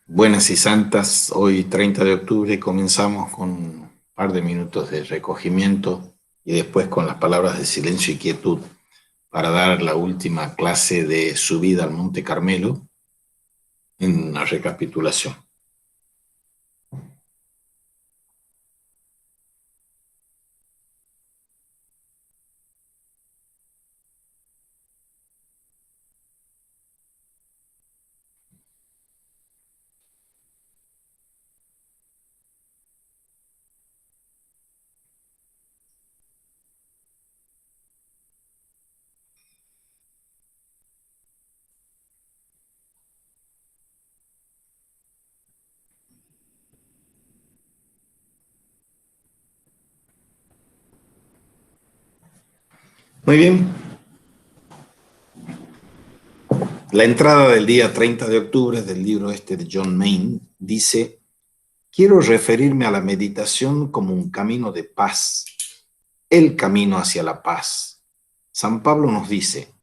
Buenas y santas, hoy 30 de octubre comenzamos con un par de minutos de recogimiento y después con las palabras de silencio y quietud para dar la última clase de subida al Monte Carmelo en una recapitulación. Muy bien, la entrada del día 30 de octubre del libro este de John Main dice: quiero referirme a la meditación como un camino de paz, el camino hacia la paz. San Pablo nos dice: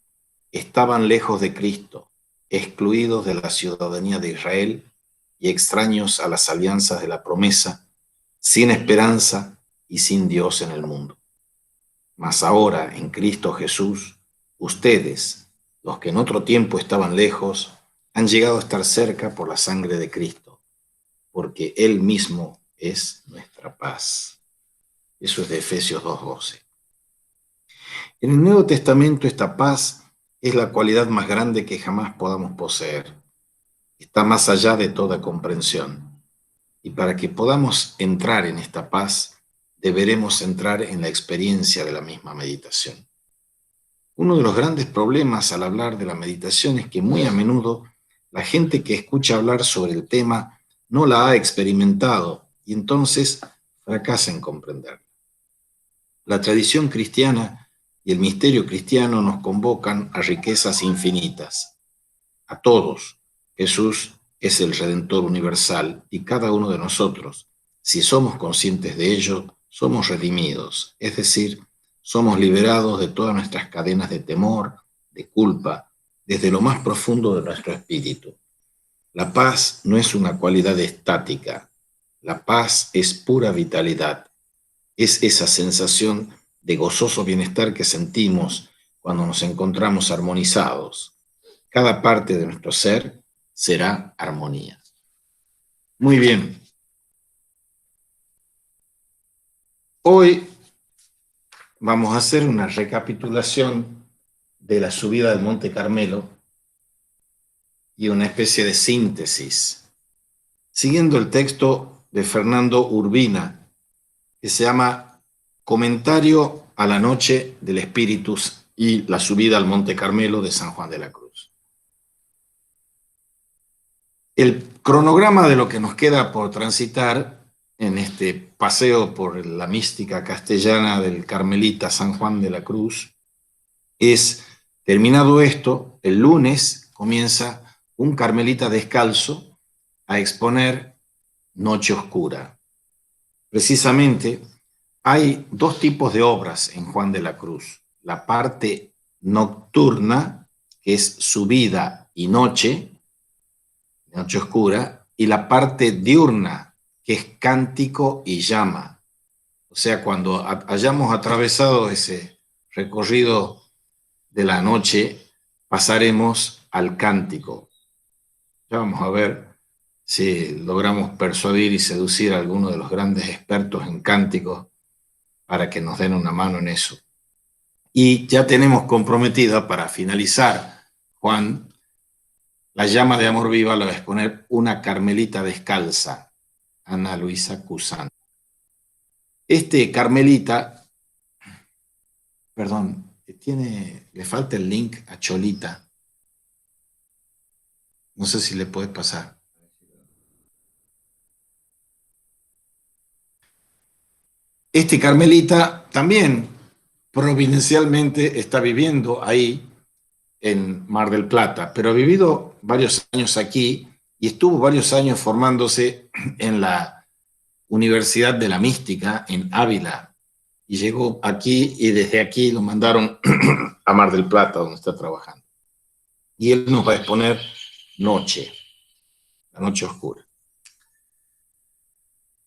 estaban lejos de Cristo, excluidos de la ciudadanía de Israel y extraños a las alianzas de la promesa, sin esperanza y sin Dios en el mundo. Mas ahora, en Cristo Jesús, ustedes, los que en otro tiempo estaban lejos, han llegado a estar cerca por la sangre de Cristo, porque Él mismo es nuestra paz. Eso es de Efesios 2:12. En el Nuevo Testamento esta paz es la cualidad más grande que jamás podamos poseer. Está más allá de toda comprensión. Y para que podamos entrar en esta paz, deberemos entrar en la experiencia de la misma meditación. Uno de los grandes problemas al hablar de la meditación es que muy a menudo la gente que escucha hablar sobre el tema no la ha experimentado y entonces fracasa en comprenderla. La tradición cristiana y el misterio cristiano nos convocan a riquezas infinitas. A todos, Jesús es el Redentor universal y cada uno de nosotros, si somos conscientes de ello, somos redimidos, es decir, somos liberados de todas nuestras cadenas de temor, de culpa, desde lo más profundo de nuestro espíritu. La paz no es una cualidad estática, la paz es pura vitalidad, es esa sensación de gozoso bienestar que sentimos cuando nos encontramos armonizados. Cada parte de nuestro ser será armonía. Muy bien. Hoy vamos a hacer una recapitulación de la subida del Monte Carmelo y una especie de síntesis, siguiendo el texto de Fernando Urbina, que se llama Comentario a la noche del Espíritu y la subida al Monte Carmelo de San Juan de la Cruz. El cronograma de lo que nos queda por transitar en este paseo por la mística castellana del Carmelita San Juan de la Cruz es, terminado esto, el lunes comienza un carmelita descalzo a exponer Noche Oscura. Precisamente hay dos tipos de obras en Juan de la Cruz: la parte nocturna, que es subida y noche oscura, y la parte diurna, que es cántico y llama. O sea, cuando hayamos atravesado ese recorrido de la noche, pasaremos al cántico. Ya vamos a ver si logramos persuadir y seducir a alguno de los grandes expertos en cánticos para que nos den una mano en eso. Y ya tenemos comprometida, para finalizar, Juan, la llama de amor viva, la va a exponer una carmelita descalza, Ana Luisa Cusán. Este carmelita, perdón, le falta el link a Cholita. No sé si le puede pasar. Este carmelita también providencialmente está viviendo ahí en Mar del Plata, pero ha vivido varios años aquí y estuvo varios años formándose en la Universidad de la Mística en Ávila, y llegó aquí y desde aquí lo mandaron a Mar del Plata, donde está trabajando. Y él nos va a exponer Noche. la noche oscura.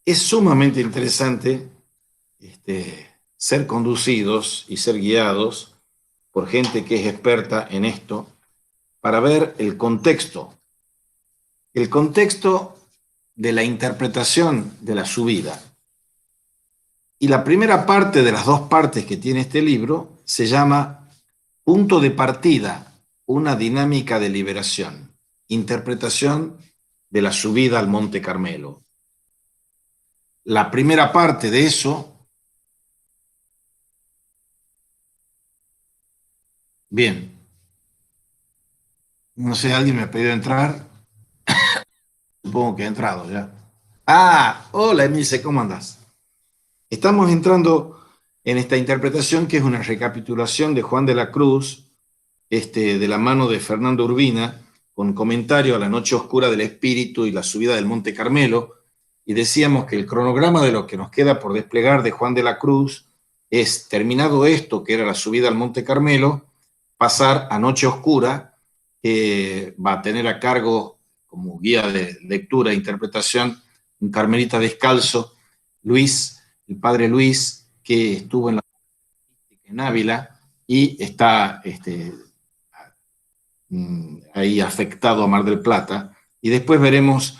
Es sumamente interesante ser conducidos y ser guiados por gente que es experta en esto para ver el contexto de la interpretación de la subida. Y la primera parte de las dos partes que tiene este libro se llama Punto de partida, una dinámica de liberación, interpretación de la subida al Monte Carmelo. La primera parte de eso, bien, no sé, alguien me ha pedido entrar, supongo que ha entrado ya. Ah, hola Emilce, ¿cómo andás? Estamos entrando en esta interpretación que es una recapitulación de Juan de la Cruz, de la mano de Fernando Urbina, con comentario a la noche oscura del espíritu y la subida del Monte Carmelo, y decíamos que el cronograma de lo que nos queda por desplegar de Juan de la Cruz es, terminado esto, que era la subida al Monte Carmelo, pasar a Noche Oscura, que va a tener a cargo como guía de lectura e interpretación un carmelita descalzo, Luis, el padre Luis, que estuvo en Ávila y está ahí afectado a Mar del Plata. Y después veremos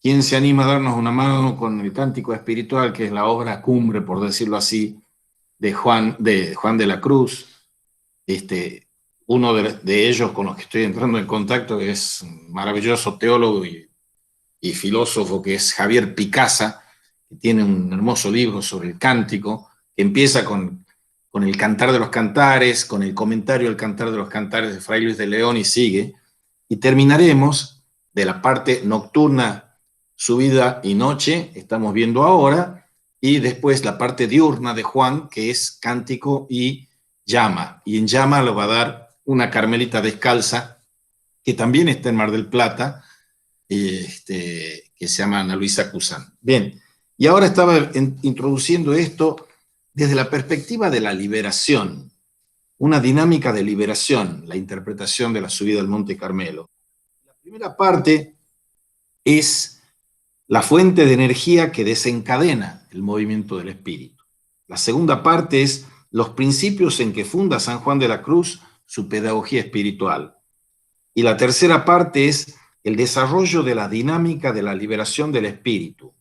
quién se anima a darnos una mano con el Cántico Espiritual, que es la obra cumbre, por decirlo así, de Juan de la Cruz. Uno de ellos con los que estoy entrando en contacto es un maravilloso teólogo y filósofo que es Javier Picasa, que tiene un hermoso libro sobre el cántico, que empieza con el Cantar de los Cantares, con el comentario al Cantar de los Cantares de Fray Luis de León y sigue, y terminaremos de la parte nocturna, subida y noche, estamos viendo ahora, y después la parte diurna de Juan, que es cántico y llama, y en llama lo va a dar una carmelita descalza, que también está en Mar del Plata, que se llama Ana Luisa Cusán. Bien, y ahora estaba introduciendo esto desde la perspectiva de la liberación, una dinámica de liberación, la interpretación de la subida al Monte Carmelo. La primera parte es la fuente de energía que desencadena el movimiento del espíritu. La segunda parte es los principios en que funda San Juan de la Cruz su pedagogía espiritual. Y la tercera parte es el desarrollo de la dinámica de la liberación del espíritu.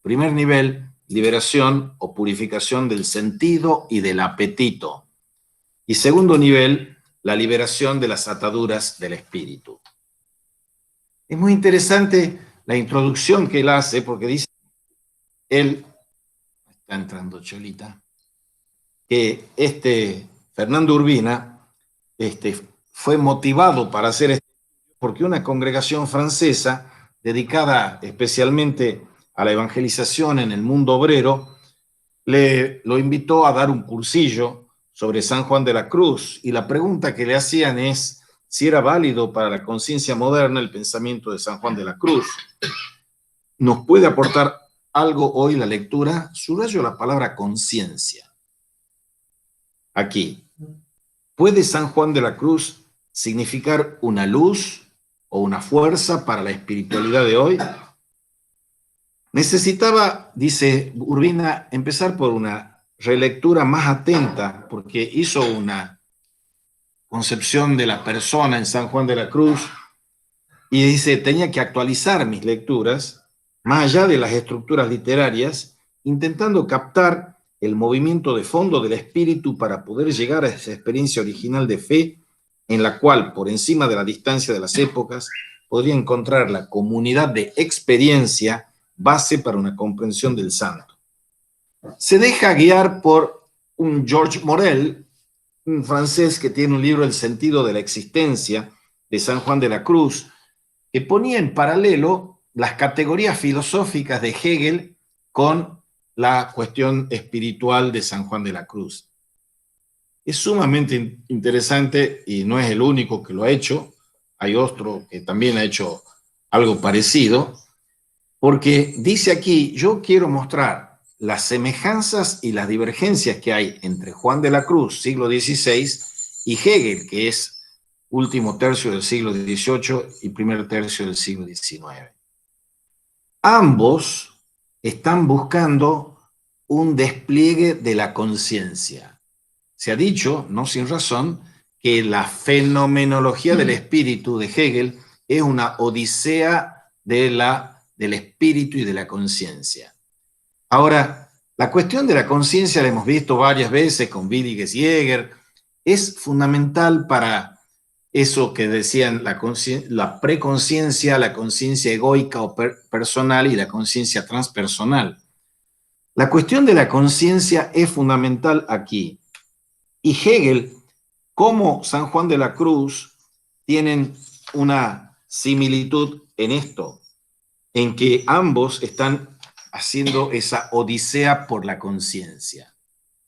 Primer nivel, liberación o purificación del sentido y del apetito. Y segundo nivel, la liberación de las ataduras del espíritu. Es muy interesante la introducción que él hace, porque dice, él, está entrando Cholita, que Fernando Urbina fue motivado para hacer esto porque una congregación francesa dedicada especialmente a la evangelización en el mundo obrero lo invitó a dar un cursillo sobre San Juan de la Cruz, y la pregunta que le hacían es si era válido para la conciencia moderna el pensamiento de San Juan de la Cruz. ¿Nos puede aportar algo hoy la lectura? Subrayo la palabra conciencia. Aquí. ¿Puede San Juan de la Cruz significar una luz o una fuerza para la espiritualidad de hoy? Necesitaba, dice Urbina, empezar por una relectura más atenta, porque hizo una concepción de la persona en San Juan de la Cruz y dice, tenía que actualizar mis lecturas, más allá de las estructuras literarias, intentando captar el movimiento de fondo del espíritu para poder llegar a esa experiencia original de fe en la cual, por encima de la distancia de las épocas, podría encontrar la comunidad de experiencia base para una comprensión del santo. Se deja guiar por un Georges Morel, un francés que tiene un libro El sentido de la existencia de San Juan de la Cruz, que ponía en paralelo las categorías filosóficas de Hegel con la cuestión espiritual de San Juan de la Cruz. Es sumamente interesante y no es el único que lo ha hecho. Hay otro que también ha hecho algo parecido, porque dice aquí, yo quiero mostrar las semejanzas y las divergencias que hay entre Juan de la Cruz, siglo XVI, y Hegel, que es último tercio del siglo XVIII y primer tercio del siglo XIX. Ambos están buscando un despliegue de la conciencia. Se ha dicho, no sin razón, que la fenomenología del espíritu de Hegel es una odisea del espíritu y de la conciencia. Ahora, la cuestión de la conciencia la hemos visto varias veces con Williges y Jäger, es fundamental para eso que decían la preconciencia, la conciencia egoica o personal y la conciencia transpersonal. La cuestión de la conciencia es fundamental aquí. Y Hegel, como San Juan de la Cruz, tienen una similitud en esto, en que ambos están haciendo esa odisea por la conciencia.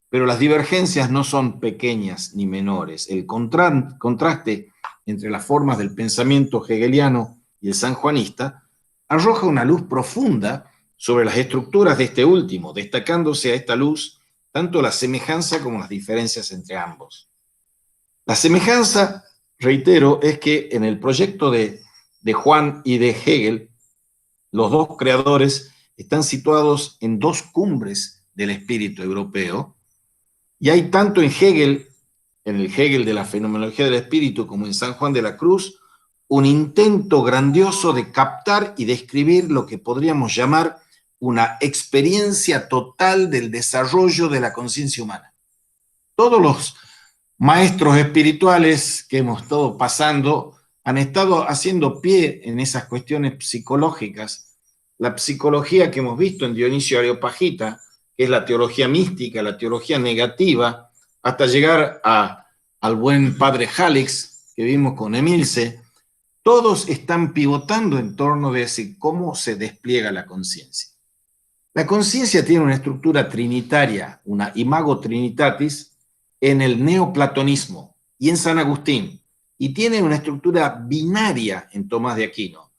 Pero las divergencias no son pequeñas ni menores. El contraste entre las formas del pensamiento hegeliano y el sanjuanista arroja una luz profunda sobre las estructuras de este último, destacándose a esta luz tanto la semejanza como las diferencias entre ambos. La semejanza, reitero, es que en el proyecto de Juan y de Hegel, los dos creadores están situados en dos cumbres del espíritu europeo, y hay tanto en Hegel, en el Hegel de la fenomenología del espíritu, como en San Juan de la Cruz, un intento grandioso de captar y describir lo que podríamos llamar una experiencia total del desarrollo de la conciencia humana. Todos los maestros espirituales que hemos estado pasando han estado haciendo pie en esas cuestiones psicológicas. La psicología que hemos visto en Dionisio Areopagita, que es la teología mística, la teología negativa, hasta llegar al buen padre Hallex, que vimos con Emilce, todos están pivotando en torno de cómo se despliega la conciencia. La conciencia tiene una estructura trinitaria, una imago trinitatis, en el neoplatonismo y en San Agustín, y tiene una estructura binaria en Tomás de Aquino.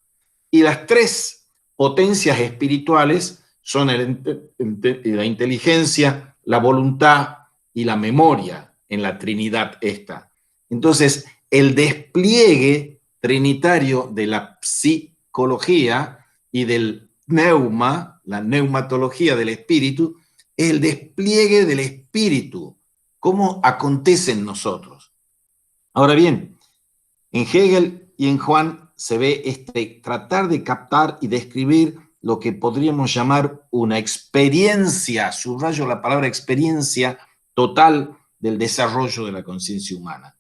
Y las tres potencias espirituales son la inteligencia, la voluntad y la memoria en la Trinidad esta. Entonces, el despliegue trinitario de la psicología y del neuma, la neumatología del espíritu, es el despliegue del espíritu, cómo acontece en nosotros. Ahora bien, en Hegel y en Juan se ve tratar de captar y describir lo que podríamos llamar una experiencia, subrayo la palabra experiencia total del desarrollo de la conciencia humana.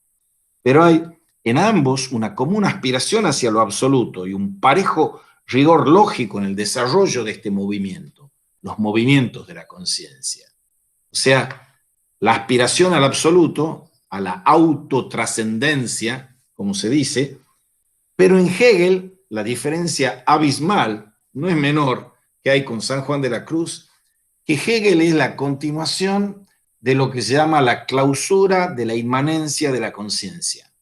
Pero hay en ambos una común aspiración hacia lo absoluto y un parejo rigor lógico en el desarrollo de este movimiento, los movimientos de la conciencia. O sea, la aspiración al absoluto, a la autotrascendencia, como se dice, pero en Hegel la diferencia abismal no es menor que hay con San Juan de la Cruz, que Hegel es la continuación de lo que se llama la clausura de la inmanencia de la conciencia.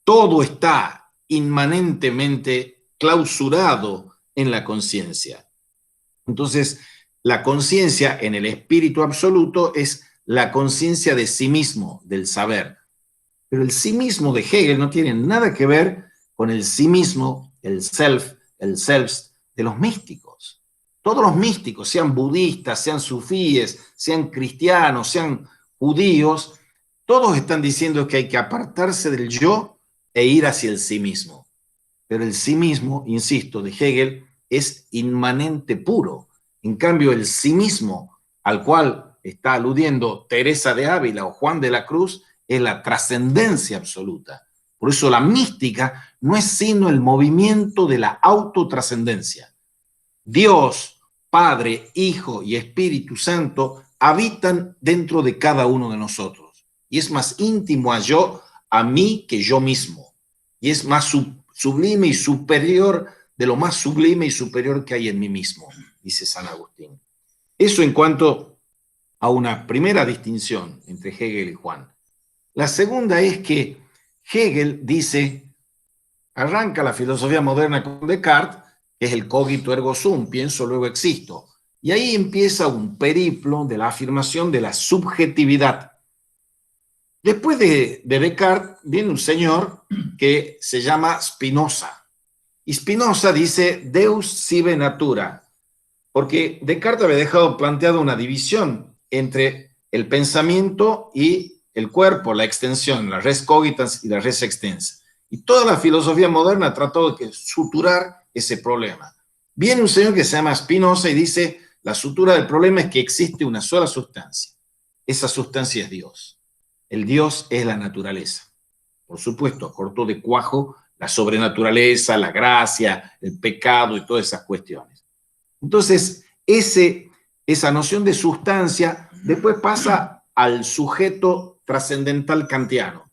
Todo está inmanentemente clausurado en la conciencia. Entonces, la conciencia en el espíritu absoluto es la conciencia de sí mismo, del saber. Pero el sí mismo de Hegel no tiene nada que ver con el sí mismo, el self, el selbst de los místicos. Todos los místicos, sean budistas, sean sufíes, sean cristianos, sean judíos, todos están diciendo que hay que apartarse del yo e ir hacia el sí mismo. Pero el sí mismo, insisto, de Hegel es inmanente puro. En cambio, el sí mismo al cual está aludiendo Teresa de Ávila o Juan de la Cruz es la trascendencia absoluta. Por eso la mística no es sino el movimiento de la autotrascendencia. Dios, Padre, Hijo y Espíritu Santo habitan dentro de cada uno de nosotros. Y es más íntimo a mí que yo mismo. Y es más sublime y superior de lo más sublime y superior que hay en mí mismo, dice San Agustín. Eso en cuanto a una primera distinción entre Hegel y Juan. La segunda es que Hegel dice, arranca la filosofía moderna con Descartes, que es el cogito ergo sum, pienso luego existo. Y ahí empieza un periplo de la afirmación de la subjetividad. Después de Descartes viene un señor que se llama Spinoza. Y Spinoza dice Deus sive natura, Porque Descartes había dejado planteado una división entre el pensamiento y el cuerpo, la extensión, la res cogitans y la res extensa. Y toda la filosofía moderna trató de suturar ese problema. Viene un señor que se llama Spinoza y dice, la sutura del problema es que existe una sola sustancia. Esa sustancia es Dios. El Dios es la naturaleza. Por supuesto, cortó de cuajo la sobrenaturaleza, la gracia, el pecado y todas esas cuestiones. Entonces, esa noción de sustancia después pasa al sujeto trascendental kantiano.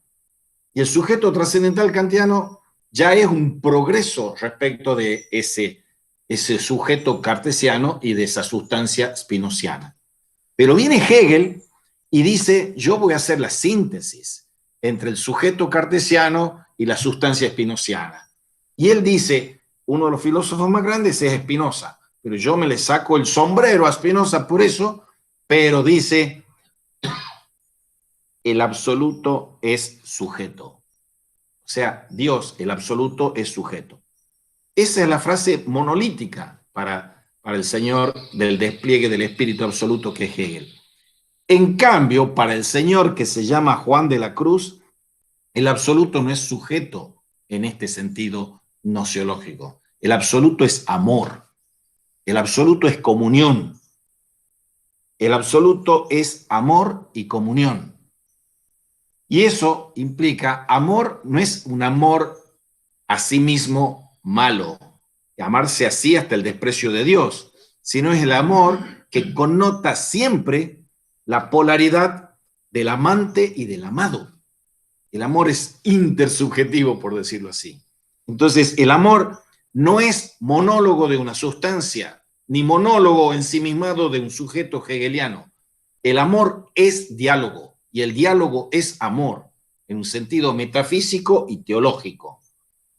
Y el sujeto trascendental kantiano ya es un progreso respecto de ese sujeto cartesiano y de esa sustancia spinoziana. Pero viene Hegel y dice, yo voy a hacer la síntesis entre el sujeto cartesiano y la sustancia spinoziana. Y él dice, uno de los filósofos más grandes es Spinoza, pero yo me le saco el sombrero a Spinoza por eso, pero dice, el absoluto es sujeto. O sea, Dios, el absoluto, es sujeto. Esa es la frase monolítica para el señor del despliegue del espíritu absoluto que es Hegel. En cambio, para el señor que se llama Juan de la Cruz, el absoluto no es sujeto en este sentido nociológico. El absoluto es amor. El absoluto es comunión. El absoluto es amor y comunión. Y eso implica, amor no es un amor a sí mismo malo, amarse así hasta el desprecio de Dios, sino es el amor que connota siempre la polaridad del amante y del amado. El amor es intersubjetivo, por decirlo así. Entonces, el amor no es monólogo de una sustancia, ni monólogo ensimismado de un sujeto hegeliano. El amor es diálogo, y el diálogo es amor, en un sentido metafísico y teológico.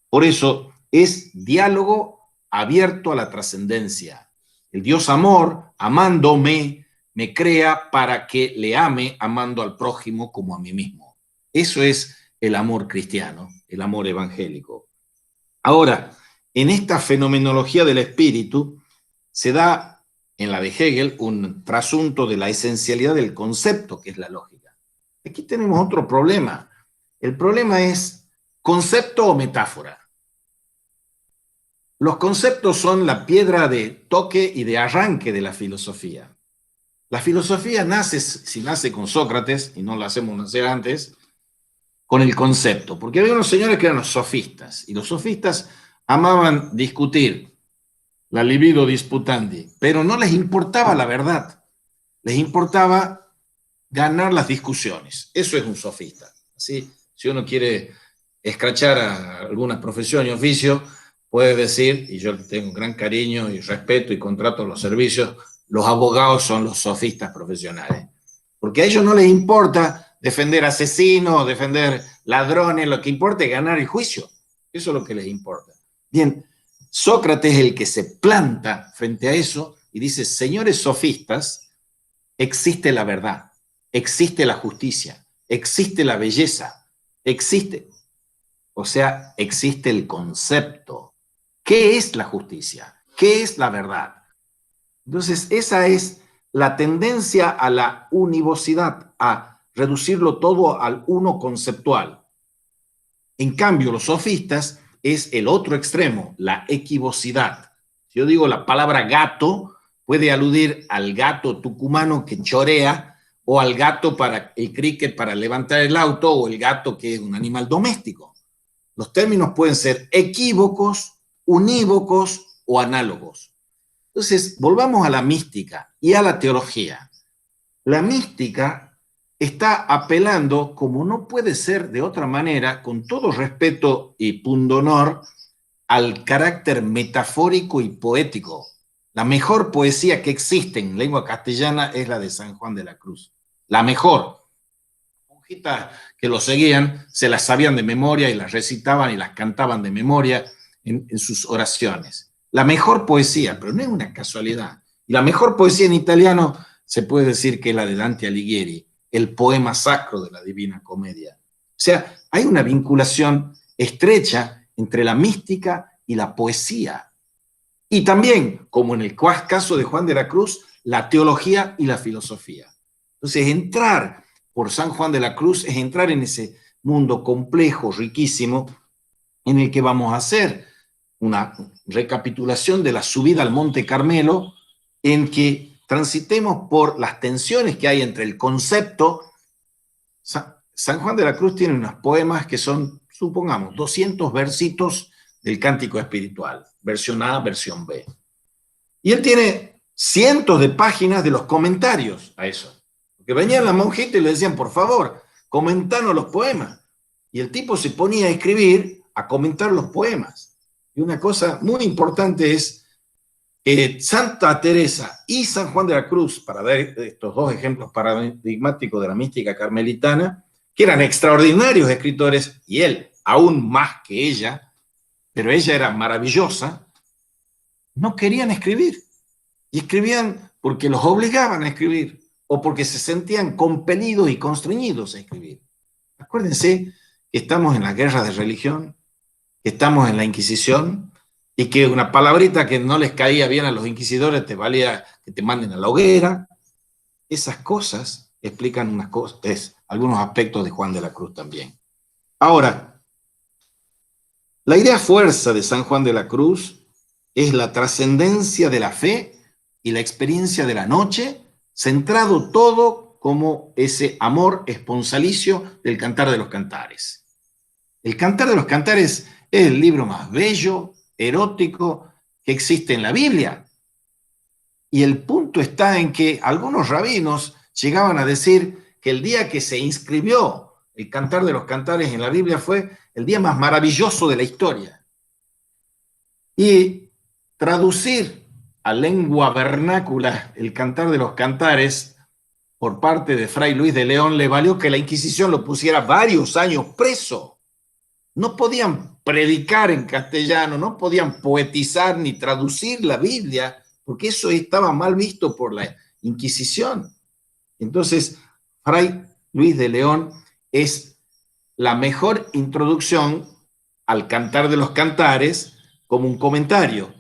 Por eso es diálogo abierto a la trascendencia. El Dios amor, amándome, me crea para que le ame amando al prójimo como a mí mismo. Eso es el amor cristiano, el amor evangélico. Ahora, en esta fenomenología del espíritu se da en la de Hegel un trasunto de la esencialidad del concepto, que es la lógica. Aquí tenemos otro problema. El problema es concepto o metáfora. Los conceptos son la piedra de toque y de arranque de la filosofía. La filosofía nace, si nace con Sócrates, y no lo hacemos nacer antes, con el concepto, porque había unos señores que eran los sofistas, y los sofistas amaban discutir, la libido disputandi, pero no les importaba la verdad, les importaba ganar las discusiones. Eso es un sofista. ¿Sí? Si uno quiere escrachar a alguna profesión y oficio, puede decir, y yo tengo gran cariño y respeto y contrato los servicios, los abogados son los sofistas profesionales. Porque a ellos no les importa defender asesinos, defender ladrones, lo que importa es ganar el juicio. Eso es lo que les importa. Bien, Sócrates es el que se planta frente a eso y dice, señores sofistas, existe la verdad, existe la justicia, existe la belleza, existe, o sea, existe el concepto. ¿Qué es la justicia? ¿Qué es la verdad? Entonces, esa es la tendencia a la univocidad, a reducirlo todo al uno conceptual. En cambio, los sofistas es el otro extremo, la equivocidad. Si yo digo la palabra gato, puede aludir al gato tucumano que chorea, o al gato para el cricket para levantar el auto, o el gato que es un animal doméstico. Los términos pueden ser equívocos, unívocos o análogos. Entonces, volvamos a la mística y a la teología. La mística está apelando, como no puede ser de otra manera, con todo respeto y pundonor, al carácter metafórico y poético. La mejor poesía que existe en lengua castellana es la de San Juan de la Cruz. La mejor. Monjitas que lo seguían se las sabían de memoria y las recitaban y las cantaban de memoria en sus oraciones. La mejor poesía, pero no es una casualidad. Y la mejor poesía en italiano se puede decir que es la de Dante Alighieri, el poema sacro de la Divina Comedia. O sea, hay una vinculación estrecha entre la mística y la poesía. Y también, como en el caso de Juan de la Cruz, la teología y la filosofía. Entonces, entrar por San Juan de la Cruz es entrar en ese mundo complejo, riquísimo, en el que vamos a hacer una recapitulación de la subida al Monte Carmelo, en que transitemos por las tensiones que hay entre el concepto. San Juan de la Cruz tiene unos poemas que son, supongamos, 200 versitos del Cántico Espiritual, versión A, versión B. Y él tiene cientos de páginas de los comentarios a eso. Porque venían las monjitas y le decían, por favor, comentanos los poemas. Y el tipo se ponía a escribir, a comentar los poemas. Y una cosa muy importante es que Santa Teresa y San Juan de la Cruz, para dar estos dos ejemplos paradigmáticos de la mística carmelitana, que eran extraordinarios escritores, y él aún más que ella, pero ella era maravillosa, no querían escribir. Y escribían porque los obligaban a escribir, o porque se sentían compelidos y constreñidos a escribir. Acuérdense que estamos en la guerra de religión, que estamos en la Inquisición, y que una palabrita que no les caía bien a los inquisidores te valía que te manden a la hoguera. Esas cosas explican unas cosas, algunos aspectos de Juan de la Cruz también. Ahora, la idea fuerza de San Juan de la Cruz es la trascendencia de la fe y la experiencia de la noche, centrado todo como ese amor esponsalicio del Cantar de los Cantares. El Cantar de los Cantares es el libro más bello, erótico que existe en la Biblia. Y el punto está en que algunos rabinos llegaban a decir que el día que se inscribió el Cantar de los Cantares en la Biblia fue el día más maravilloso de la historia. Y traducir a lengua vernácula el Cantar de los Cantares por parte de Fray Luis de León le valió que la Inquisición lo pusiera varios años preso. No podían predicar en castellano, no podían poetizar ni traducir la Biblia, porque eso estaba mal visto por la Inquisición. Entonces, Fray Luis de León es la mejor introducción al Cantar de los Cantares como un comentario,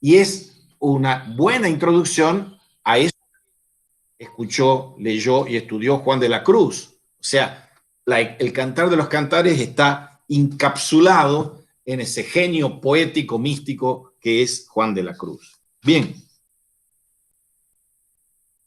y es una buena introducción a eso que escuchó, leyó y estudió Juan de la Cruz. O sea, el Cantar de los Cantares está encapsulado en ese genio poético, místico que es Juan de la Cruz. Bien.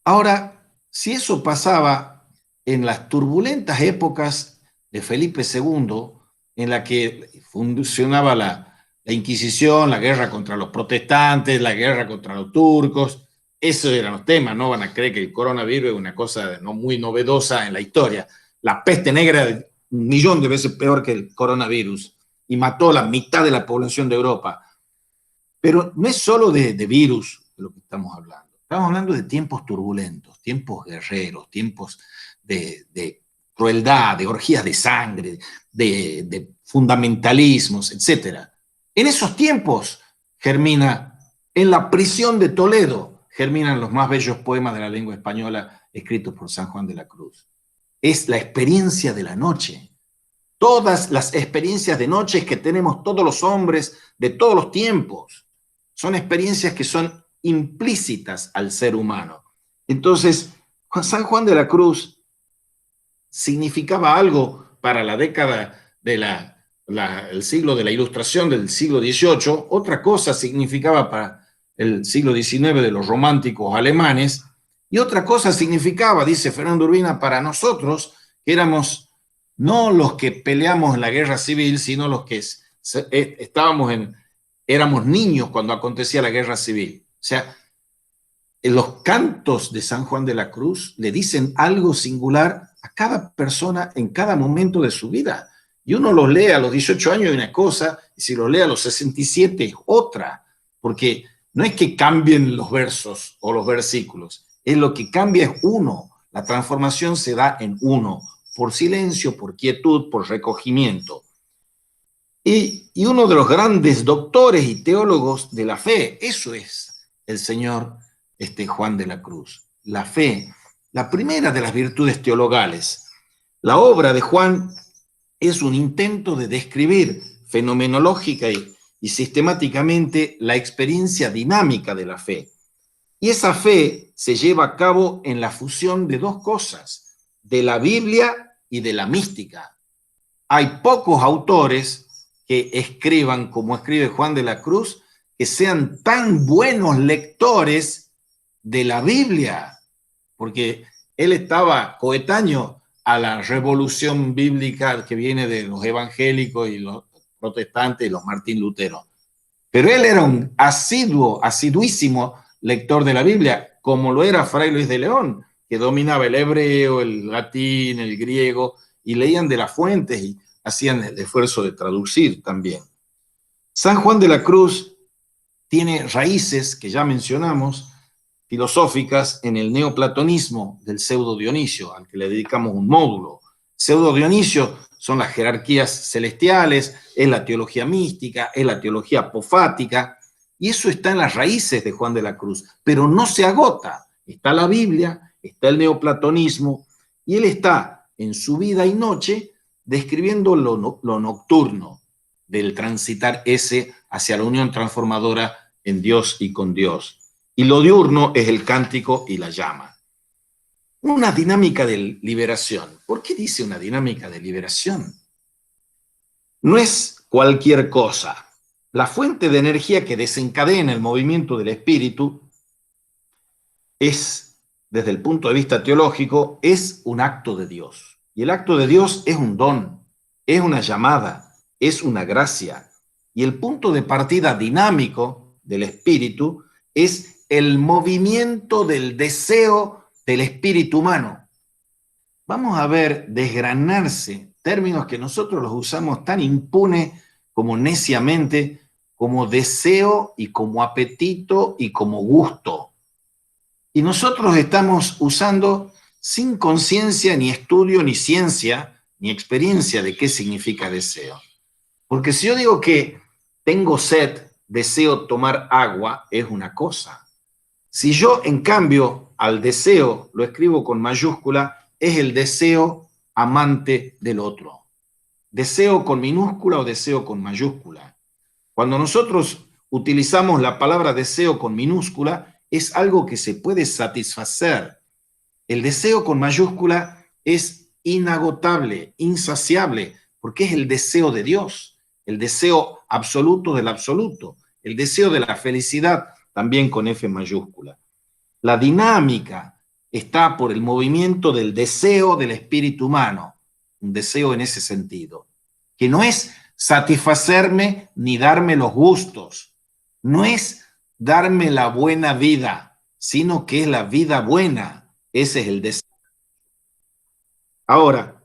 Ahora, si eso pasaba en las turbulentas épocas de Felipe II, en la que funcionaba la Inquisición, la guerra contra los protestantes, la guerra contra los turcos, esos eran los temas, no van a creer que el coronavirus es una cosa no muy novedosa en la historia. La peste negra es 1.000.000 de veces peor que el coronavirus y mató a la mitad de la población de Europa. Pero no es solo de virus de lo que estamos hablando. Estamos hablando de tiempos turbulentos, tiempos guerreros, tiempos de crueldad, de orgías de sangre, de fundamentalismos, etc. En esos tiempos germina, en la prisión de Toledo, germinan los más bellos poemas de la lengua española escritos por San Juan de la Cruz. Es la experiencia de la noche. Todas las experiencias de noche que tenemos todos los hombres de todos los tiempos son experiencias que son implícitas al ser humano. Entonces, San Juan de la Cruz significaba algo para la década el siglo de la Ilustración del siglo XVIII, otra cosa significaba para el siglo XIX de los románticos alemanes, y otra cosa significaba, dice Fernando Urbina, para nosotros, que éramos no los que peleamos en la guerra civil, sino los que éramos niños cuando acontecía la guerra civil. O sea, los cantos de San Juan de la Cruz le dicen algo singular a cada persona en cada momento de su vida. Y uno los lee a los 18 años y una cosa, y si los lee a los 67 es otra, porque no es que cambien los versos o los versículos, es lo que cambia es uno, la transformación se da en uno, por silencio, por quietud, por recogimiento. Y uno de los grandes doctores y teólogos de la fe, eso es el señor Juan de la Cruz. La fe, la primera de las virtudes teologales. La obra de Juan es un intento de describir fenomenológica y sistemáticamente la experiencia dinámica de la fe. Y esa fe se lleva a cabo en la fusión de dos cosas, de la Biblia y de la mística. Hay pocos autores que escriban, como escribe Juan de la Cruz, que sean tan buenos lectores de la Biblia, porque él estaba coetáneo a la revolución bíblica que viene de los evangélicos y los protestantes y los Martín Lutero. Pero él era un asiduísimo lector de la Biblia, como lo era Fray Luis de León, que dominaba el hebreo, el latín, el griego, y leían de las fuentes y hacían el esfuerzo de traducir también. San Juan de la Cruz tiene raíces que ya mencionamos, filosóficas en el neoplatonismo del pseudo Dionisio, al que le dedicamos un módulo. Pseudo Dionisio son las jerarquías celestiales, es la teología mística, es la teología apofática, y eso está en las raíces de Juan de la Cruz, pero no se agota. Está la Biblia, está el neoplatonismo, y él está en su vida y noche describiendo lo nocturno del transitar ese hacia la unión transformadora en Dios y con Dios. Y lo diurno es el cántico y la llama. Una dinámica de liberación. ¿Por qué dice una dinámica de liberación? No es cualquier cosa. La fuente de energía que desencadena el movimiento del espíritu es, desde el punto de vista teológico, es un acto de Dios. Y el acto de Dios es un don, es una llamada, es una gracia. Y el punto de partida dinámico del espíritu es el movimiento del deseo del espíritu humano. Vamos a ver desgranarse términos que nosotros los usamos tan impune como neciamente, como deseo y como apetito y como gusto. Y nosotros estamos usando sin conciencia, ni estudio, ni ciencia, ni experiencia de qué significa deseo. Porque si yo digo que tengo sed, deseo tomar agua, es una cosa. Si yo, en cambio, al deseo lo escribo con mayúscula, es el deseo amante del otro. Deseo con minúscula o deseo con mayúscula. Cuando nosotros utilizamos la palabra deseo con minúscula, es algo que se puede satisfacer. El deseo con mayúscula es inagotable, insaciable, porque es el deseo de Dios, el deseo absoluto del absoluto, el deseo de la felicidad, también con F mayúscula. La dinámica está por el movimiento del deseo del espíritu humano, un deseo en ese sentido, que no es satisfacerme ni darme los gustos, no es darme la buena vida, sino que es la vida buena, ese es el deseo. Ahora,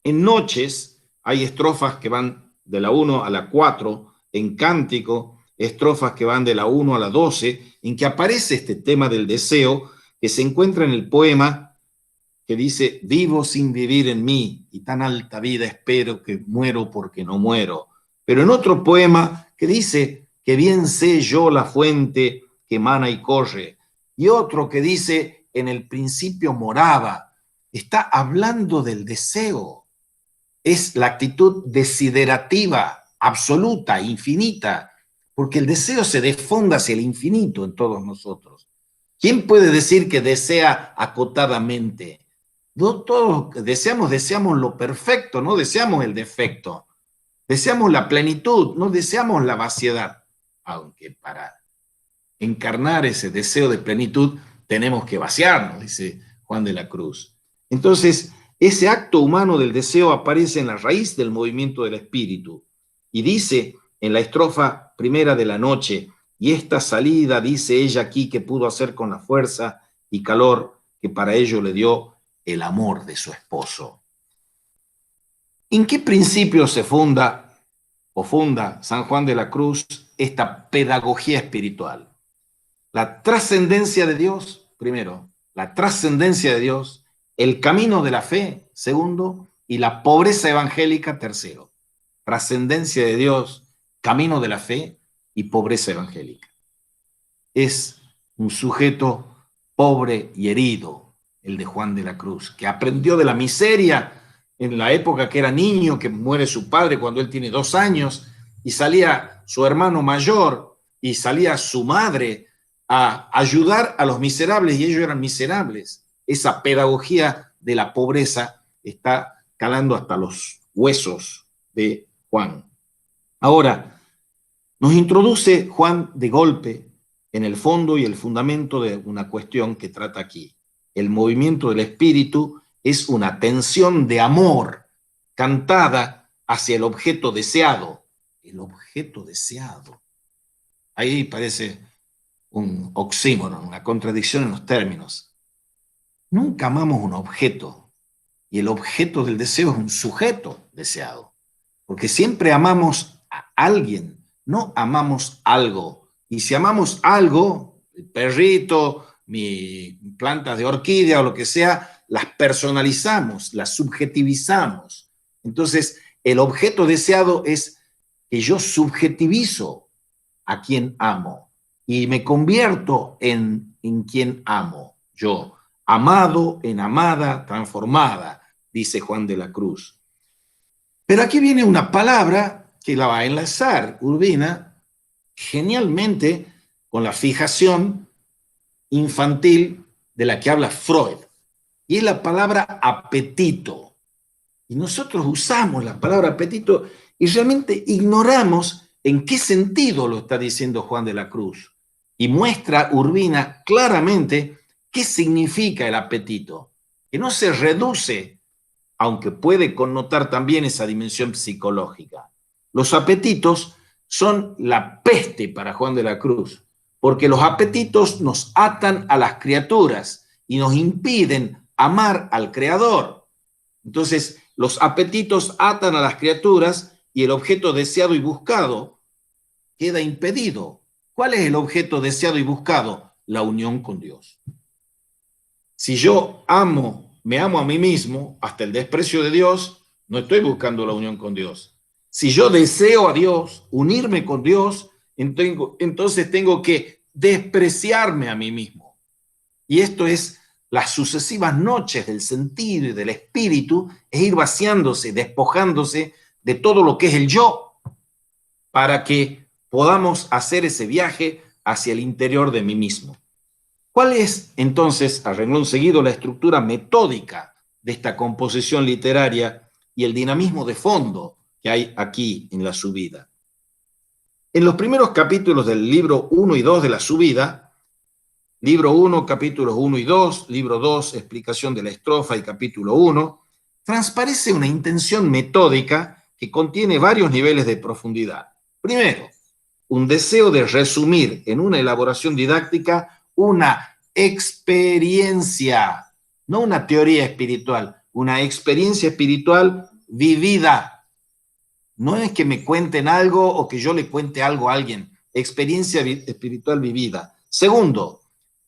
en noches hay estrofas que van de la 1 a la 4, en cántico, estrofas que van de la 1 a la 12, en que aparece este tema del deseo, que se encuentra en el poema que dice, vivo sin vivir en mí, y tan alta vida espero que muero porque no muero. Pero en otro poema que dice, que bien sé yo la fuente que emana y corre, y otro que dice, en el principio moraba, está hablando del deseo. Es la actitud desiderativa, absoluta, infinita, porque el deseo se desfonda hacia el infinito en todos nosotros. ¿Quién puede decir que desea acotadamente? No todos deseamos lo perfecto, no deseamos el defecto. Deseamos la plenitud, no deseamos la vaciedad. Aunque para encarnar ese deseo de plenitud tenemos que vaciarnos, dice Juan de la Cruz. Entonces, ese acto humano del deseo aparece en la raíz del movimiento del espíritu. Y dice en la estrofa primera de la noche, y esta salida, dice ella aquí, que pudo hacer con la fuerza y calor que para ello le dio el amor de su esposo. ¿En qué principio se funda San Juan de la Cruz esta pedagogía espiritual? La trascendencia de Dios, primero, la trascendencia de Dios, el camino de la fe, segundo, y la pobreza evangélica, tercero. Trascendencia de Dios, camino de la fe y pobreza evangélica. Es un sujeto pobre y herido, el de Juan de la Cruz, que aprendió de la miseria en la época que era niño, que muere su padre cuando él tiene 2 años, y salía su hermano mayor y salía su madre a ayudar a los miserables y ellos eran miserables. Esa pedagogía de la pobreza está calando hasta los huesos de Juan. Ahora, nos introduce Juan de golpe en el fondo y el fundamento de una cuestión que trata aquí. El movimiento del espíritu es una tensión de amor cantada hacia el objeto deseado. El objeto deseado. Ahí parece un oxímoron, una contradicción en los términos. Nunca amamos un objeto y el objeto del deseo es un sujeto deseado, porque siempre amamos a alguien, no amamos algo. Y si amamos algo, el perrito, mi planta de orquídea o lo que sea, las personalizamos, las subjetivizamos. Entonces, el objeto deseado es que yo subjetivizo a quien amo y me convierto en quien amo, yo, amado en amada transformada, dice Juan de la Cruz. Pero aquí viene una palabra que la va a enlazar Urbina genialmente con la fijación infantil de la que habla Freud, y es la palabra apetito. Y nosotros usamos la palabra apetito y realmente ignoramos en qué sentido lo está diciendo Juan de la Cruz. Y muestra Urbina claramente qué significa el apetito, que no se reduce, aunque puede connotar también esa dimensión psicológica. Los apetitos son la peste para Juan de la Cruz, porque los apetitos nos atan a las criaturas y nos impiden amar al Creador. Entonces, los apetitos atan a las criaturas y el objeto deseado y buscado queda impedido. ¿Cuál es el objeto deseado y buscado? La unión con Dios. Si yo me amo a mí mismo hasta el desprecio de Dios, no estoy buscando la unión con Dios. Si yo deseo a Dios, unirme con Dios, entonces tengo que despreciarme a mí mismo. Y esto es las sucesivas noches del sentido y del espíritu, es ir vaciándose, despojándose de todo lo que es el yo, para que podamos hacer ese viaje hacia el interior de mí mismo. ¿Cuál es, entonces, a renglón seguido, la estructura metódica de esta composición literaria y el dinamismo de fondo que hay aquí en la subida? En los primeros capítulos del libro 1 y 2 de la subida, libro 1, capítulos 1 y 2, libro 2, explicación de la estrofa y capítulo 1, transparece una intención metódica que contiene varios niveles de profundidad. Primero, un deseo de resumir en una elaboración didáctica una experiencia, no una teoría espiritual, una experiencia espiritual vivida. No es que me cuenten algo o que yo le cuente algo a alguien, experiencia espiritual vivida. Segundo,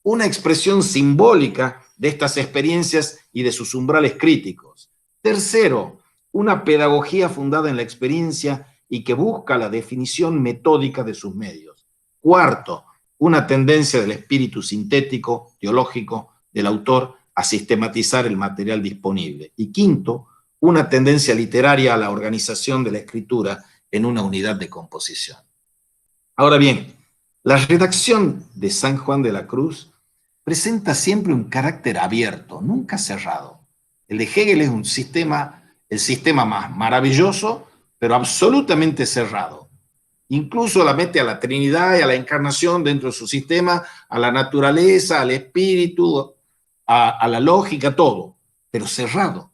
una expresión simbólica de estas experiencias y de sus umbrales críticos. Tercero, una pedagogía fundada en la experiencia y que busca la definición metódica de sus medios. Cuarto, una tendencia del espíritu sintético, teológico del autor a sistematizar el material disponible. Y quinto, una tendencia literaria a la organización de la escritura en una unidad de composición. Ahora bien, la redacción de San Juan de la Cruz presenta siempre un carácter abierto, nunca cerrado. El de Hegel es el sistema más maravilloso, pero absolutamente cerrado. Incluso la mete a la Trinidad y a la encarnación dentro de su sistema, a la naturaleza, al espíritu, a la lógica, todo, pero cerrado.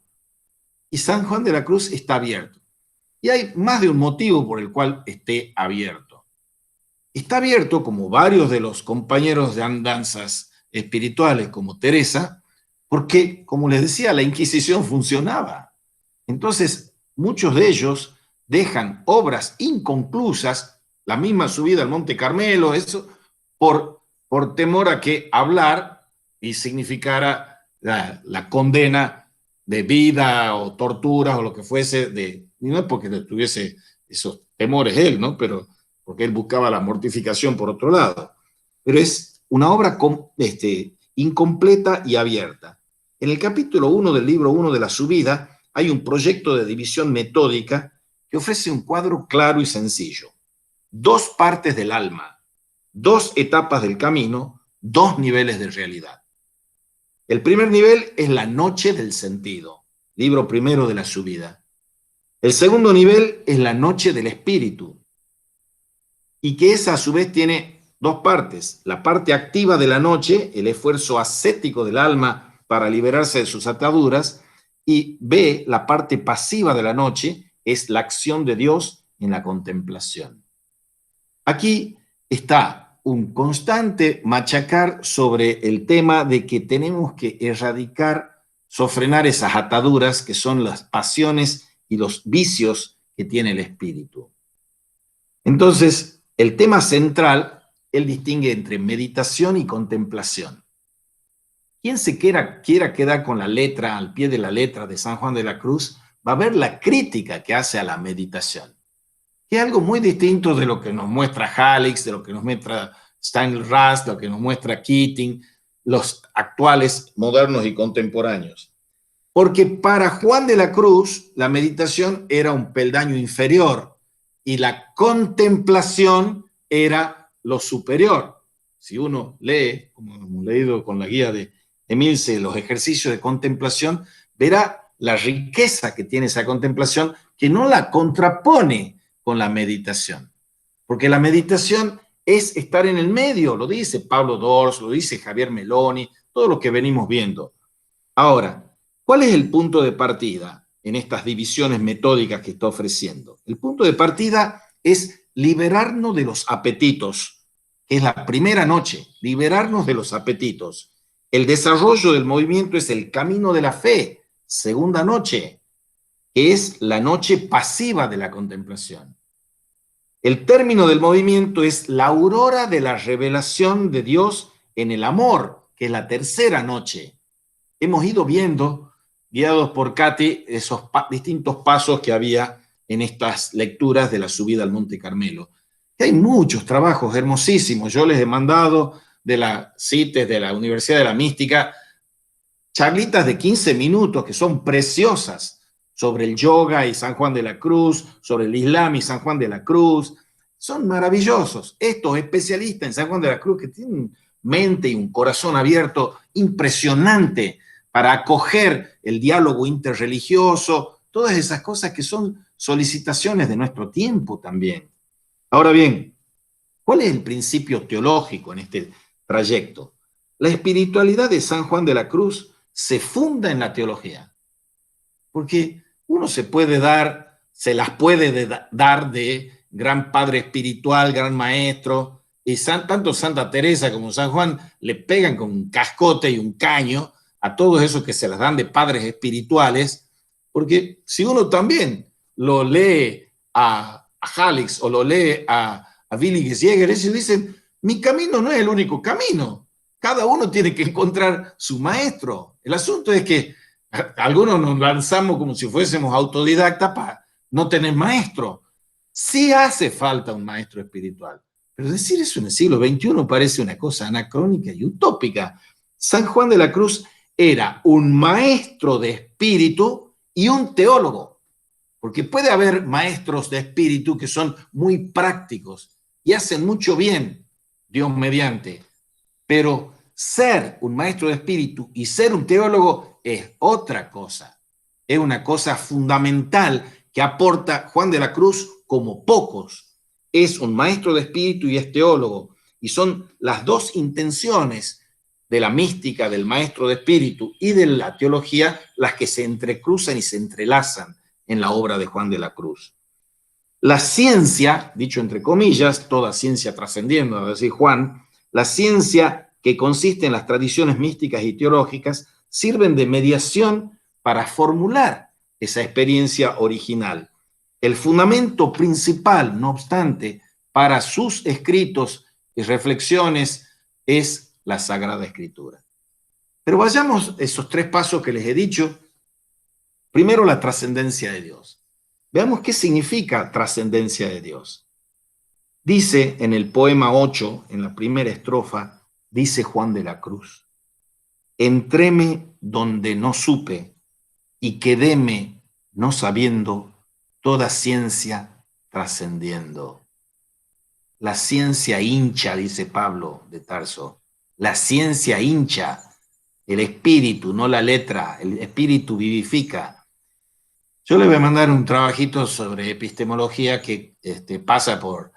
Y San Juan de la Cruz está abierto. Y hay más de un motivo por el cual esté abierto. Está abierto, como varios de los compañeros de andanzas espirituales, como Teresa, porque, como les decía, la Inquisición funcionaba. Entonces, muchos de ellos dejan obras inconclusas, la misma subida al Monte Carmelo, eso, por temor a que hablar y significara la condena de vida o torturas o lo que fuese, y no es porque tuviese esos temores él, ¿no? Pero porque él buscaba la mortificación por otro lado. Pero es una obra incompleta y abierta. En el capítulo 1 del libro 1 de la subida hay un proyecto de división metódica que ofrece un cuadro claro y sencillo. Dos partes del alma, dos etapas del camino, dos niveles de realidad. El primer nivel es la noche del sentido, libro primero de la subida. El segundo nivel es la noche del espíritu, y que esa a su vez tiene dos partes. La parte activa de la noche, el esfuerzo ascético del alma para liberarse de sus ataduras, y B, la parte pasiva de la noche, es la acción de Dios en la contemplación. Aquí está un constante machacar sobre el tema de que tenemos que erradicar, sofrenar esas ataduras que son las pasiones y los vicios que tiene el espíritu. Entonces, el tema central, él distingue entre meditación y contemplación. Quien se quiera quedar con la letra, al pie de la letra de San Juan de la Cruz, va a ver la crítica que hace a la meditación, que es algo muy distinto de lo que nos muestra Halleck, de lo que nos muestra Steiner-Rast, de lo que nos muestra Keating, los actuales, modernos y contemporáneos. Porque para Juan de la Cruz, la meditación era un peldaño inferior y la contemplación era lo superior. Si uno lee, como hemos leído con la guía de Emilce, los ejercicios de contemplación, verá la riqueza que tiene esa contemplación, que no la contrapone con la meditación. Porque la meditación es estar en el medio, lo dice Pablo Dors, lo dice Javier Meloni, todo lo que venimos viendo. Ahora, ¿cuál es el punto de partida en estas divisiones metódicas que está ofreciendo? El punto de partida es liberarnos de los apetitos, que es la primera noche, liberarnos de los apetitos. El desarrollo del movimiento es el camino de la fe, segunda noche, que es la noche pasiva de la contemplación. El término del movimiento es la aurora de la revelación de Dios en el amor, que es la tercera noche. Hemos ido viendo, guiados por Katy, esos distintos pasos que había en estas lecturas de la subida al Monte Carmelo. Y hay muchos trabajos hermosísimos. Yo les he mandado de la CITES, de la Universidad de la Mística, charlitas de 15 minutos que son preciosas sobre el yoga y San Juan de la Cruz, sobre el Islam y San Juan de la Cruz. Son maravillosos. Estos especialistas en San Juan de la Cruz que tienen mente y un corazón abierto impresionante para acoger el diálogo interreligioso, todas esas cosas que son solicitaciones de nuestro tiempo también. Ahora bien, ¿cuál es el principio teológico en este trayecto? La espiritualidad de San Juan de la Cruz se funda en la teología, porque uno se las puede dar de gran padre espiritual, gran maestro, y tanto Santa Teresa como San Juan le pegan con un cascote y un caño a todos esos que se las dan de padres espirituales, porque si uno también lo lee a Halleck o lo lee a Willy Jäger, ellos dicen, mi camino no es el único camino, cada uno tiene que encontrar su maestro. El asunto es que algunos nos lanzamos como si fuésemos autodidactas para no tener maestro. Sí hace falta un maestro espiritual, pero decir eso en el siglo XXI parece una cosa anacrónica y utópica. San Juan de la Cruz era un maestro de espíritu y un teólogo, porque puede haber maestros de espíritu que son muy prácticos y hacen mucho bien, Dios mediante, pero ser un maestro de espíritu y ser un teólogo es otra cosa, es una cosa fundamental que aporta Juan de la Cruz como pocos. Es un maestro de espíritu y es teólogo, y son las dos intenciones de la mística, del maestro de espíritu y de la teología las que se entrecruzan y se entrelazan en la obra de Juan de la Cruz. La ciencia, dicho entre comillas, toda ciencia trascendiendo, a decir Juan, la ciencia que consiste en las tradiciones místicas y teológicas sirven de mediación para formular esa experiencia original. El fundamento principal, no obstante, para sus escritos y reflexiones es la Sagrada Escritura. Pero vayamos a esos tres pasos que les he dicho. Primero, la trascendencia de Dios. Veamos qué significa trascendencia de Dios. Dice en el poema 8, en la primera estrofa, dice Juan de la Cruz, entréme donde no supe y quedéme no sabiendo toda ciencia trascendiendo. La ciencia hincha, dice Pablo de Tarso. La ciencia hincha, el espíritu, no la letra. El espíritu vivifica. Yo le voy a mandar un trabajito sobre epistemología que pasa por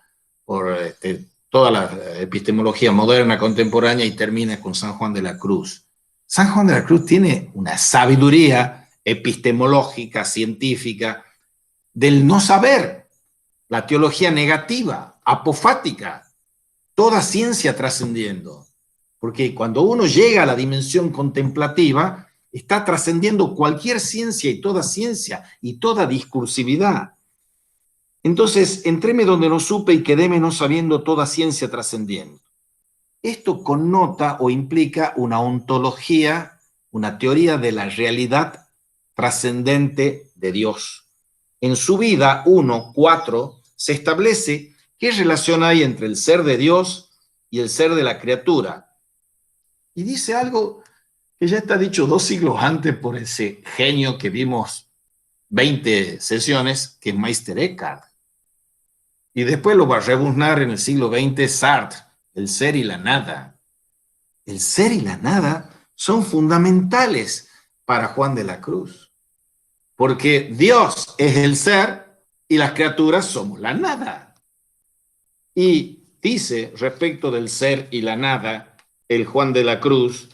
toda la epistemología moderna, contemporánea, y termina con San Juan de la Cruz. San Juan de la Cruz tiene una sabiduría epistemológica, científica, del no saber, la teología negativa, apofática, toda ciencia trascendiendo. Porque cuando uno llega a la dimensión contemplativa, está trascendiendo cualquier ciencia y toda discursividad. Entonces, entréme donde no supe y quedéme no sabiendo toda ciencia trascendiendo. Esto connota o implica una ontología, una teoría de la realidad trascendente de Dios. En su vida 1:4 se establece qué relación hay entre el ser de Dios y el ser de la criatura. Y dice algo que ya está dicho 2 siglos antes por ese genio que vimos 20 sesiones, que es Meister Eckhart. Y después lo va a rebuznar en el siglo XX Sartre, el ser y la nada. El ser y la nada son fundamentales para Juan de la Cruz, porque Dios es el ser y las criaturas somos la nada. Y dice respecto del ser y la nada, el Juan de la Cruz: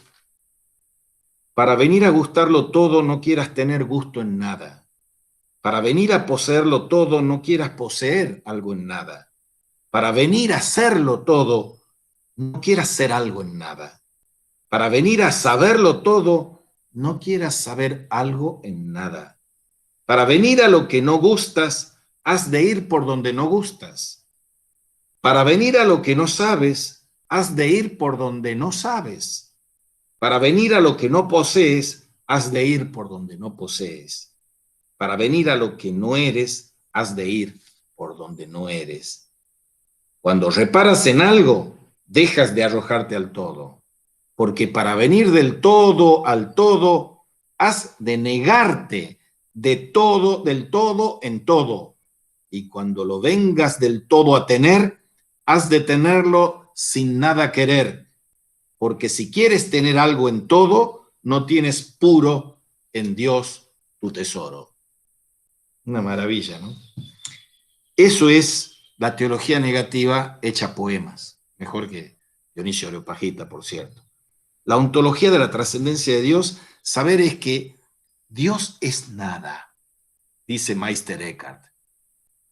para venir a gustarlo todo no quieras tener gusto en nada. Para venir a poseerlo todo no quieras poseer algo en nada. Para venir a hacerlo todo no quieras ser algo en nada. Para venir a saberlo todo no quieras saber algo en nada. Para venir a lo que no gustas, has de ir por donde no gustas. Para venir a lo que no sabes, has de ir por donde no sabes. Para venir a lo que no posees, has de ir por donde no posees. Para venir a lo que no eres, has de ir por donde no eres. Cuando reparas en algo, dejas de arrojarte al todo. Porque para venir del todo al todo, has de negarte del todo en todo. Y cuando lo vengas del todo a tener, has de tenerlo sin nada querer. Porque si quieres tener algo en todo, no tienes puro en Dios tu tesoro. Una maravilla, ¿no? Eso es la teología negativa hecha poemas. Mejor que Dionisio Areopagita, por cierto. La ontología de la trascendencia de Dios, saber es que Dios es nada, dice Meister Eckhart.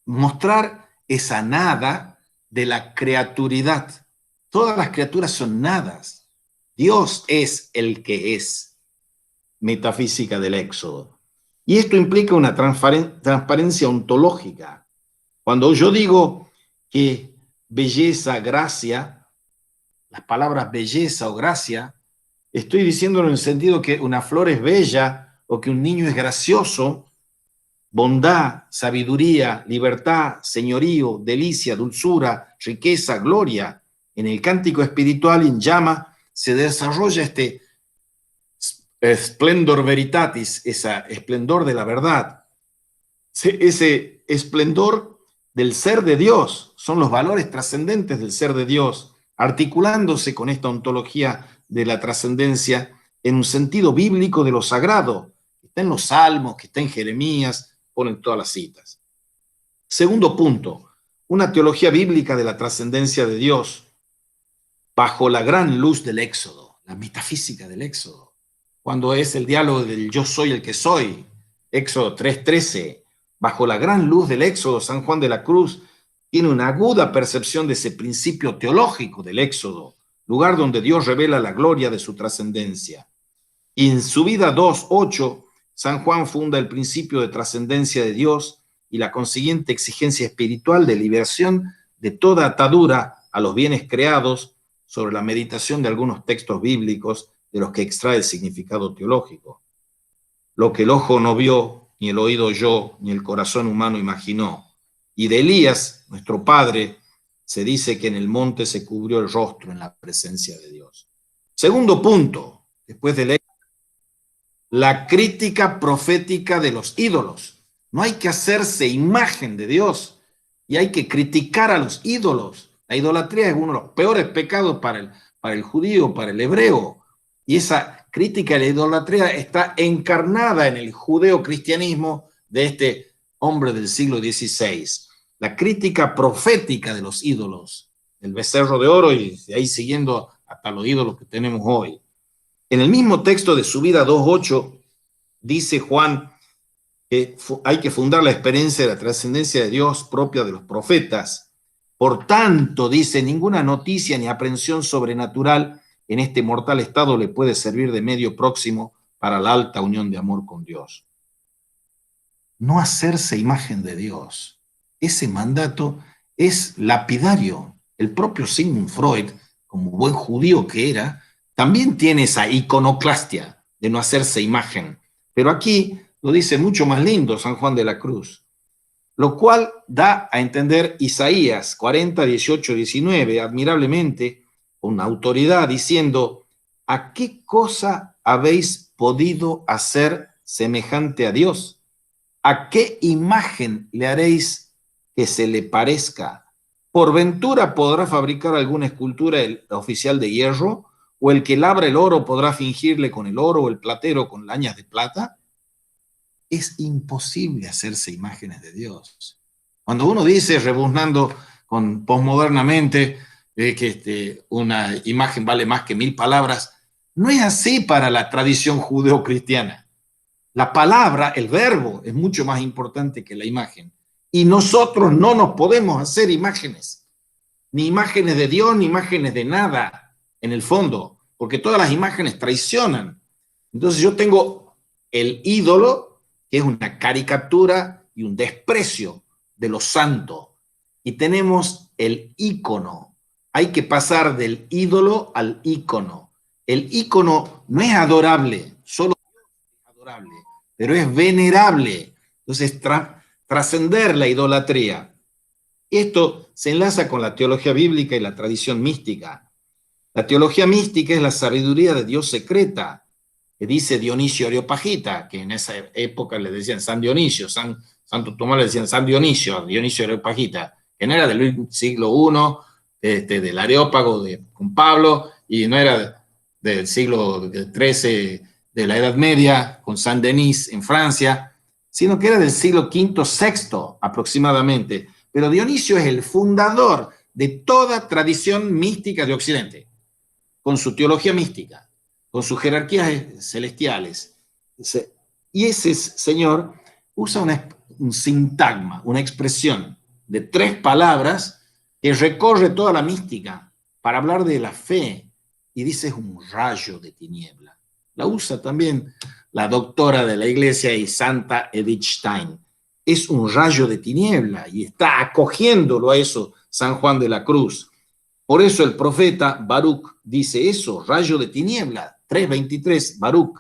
Mostrar esa nada de la creaturidad. Todas las criaturas son nadas. Dios es el que es. Metafísica del Éxodo. Y esto implica una transparencia ontológica. Cuando yo digo que belleza, gracia, las palabras belleza o gracia, estoy diciendo en el sentido que una flor es bella o que un niño es gracioso. Bondad, sabiduría, libertad, señorío, delicia, dulzura, riqueza, gloria. En el cántico espiritual en llama se desarrolla este splendor veritatis, ese esplendor de la verdad, ese esplendor del ser de Dios. Son los valores trascendentes del ser de Dios, articulándose con esta ontología de la trascendencia en un sentido bíblico de lo sagrado, que está en los Salmos, que está en Jeremías, ponen todas las citas. Segundo punto, una teología bíblica de la trascendencia de Dios bajo la gran luz del Éxodo, la metafísica del Éxodo, cuando es el diálogo del yo soy el que soy, Éxodo 3:13, bajo la gran luz del Éxodo, San Juan de la Cruz tiene una aguda percepción de ese principio teológico del Éxodo, lugar donde Dios revela la gloria de su trascendencia. Y en su vida 2:8, San Juan funda el principio de trascendencia de Dios y la consiguiente exigencia espiritual de liberación de toda atadura a los bienes creados sobre la meditación de algunos textos bíblicos de los que extrae el significado teológico. Lo que el ojo no vio, ni el oído oyó, ni el corazón humano imaginó. Y de Elías, nuestro padre, se dice que en el monte se cubrió el rostro en la presencia de Dios. Segundo punto, después de leer, la crítica profética de los ídolos. No hay que hacerse imagen de Dios y hay que criticar a los ídolos. La idolatría es uno de los peores pecados para el judío, para el hebreo. Y esa crítica a la idolatría está encarnada en el judeo-cristianismo de este hombre del siglo XVI. La crítica profética de los ídolos, el becerro de oro y de ahí siguiendo hasta los ídolos que tenemos hoy. En el mismo texto de Subida 2.8 dice Juan que hay que fundar la experiencia de la trascendencia de Dios propia de los profetas. Por tanto, dice, ninguna noticia ni aprehensión sobrenatural en este mortal estado le puede servir de medio próximo para la alta unión de amor con Dios. No hacerse imagen de Dios. Ese mandato es lapidario. El propio Sigmund Freud, como buen judío que era, también tiene esa iconoclastia de no hacerse imagen. Pero aquí lo dice mucho más lindo San Juan de la Cruz, lo cual da a entender Isaías 40, 18, 19, admirablemente, con autoridad, diciendo, ¿a qué cosa habéis podido hacer semejante a Dios? ¿A qué imagen le haréis que se le parezca? ¿Por ventura podrá fabricar alguna escultura el oficial de hierro? ¿O el que labra el oro podrá fingirle con el oro o el platero con lañas de plata? Es imposible hacerse imágenes de Dios. Cuando uno dice, rebuznando posmodernamente, que una imagen vale más que 1000 palabras, no es así para la tradición judeocristiana. La palabra, el verbo, es mucho más importante que la imagen. Y nosotros no nos podemos hacer imágenes, ni imágenes de Dios, ni imágenes de nada, en el fondo, porque todas las imágenes traicionan. Entonces yo tengo el ídolo, que es una caricatura y un desprecio de lo santo. Y tenemos el ícono. Hay que pasar del ídolo al ícono. El ícono no es adorable, solo es adorable, pero es venerable. Entonces, trascender la idolatría. Esto se enlaza con la teología bíblica y la tradición mística. La teología mística es la sabiduría de Dios secreta, que dice Dionisio Areopagita, que en esa época le decían San Dionisio, Santo Tomás le decían San Dionisio, Dionisio Areopagita, que no era del siglo I, del Areópago con Pablo, y no era del siglo XIII de la Edad Media, con San Denis en Francia, sino que era del siglo V, VI aproximadamente. Pero Dionisio es el fundador de toda tradición mística de Occidente, con su teología mística, con sus jerarquías celestiales. Y ese señor usa un sintagma, una expresión de 3 palabras que recorre toda la mística para hablar de la fe, y dice es un rayo de tiniebla. La usa también la doctora de la iglesia y Santa Edith Stein. Es un rayo de tiniebla y está acogiéndolo a eso San Juan de la Cruz. Por eso el profeta Baruch dice eso, rayo de tiniebla, 3:23, Baruch.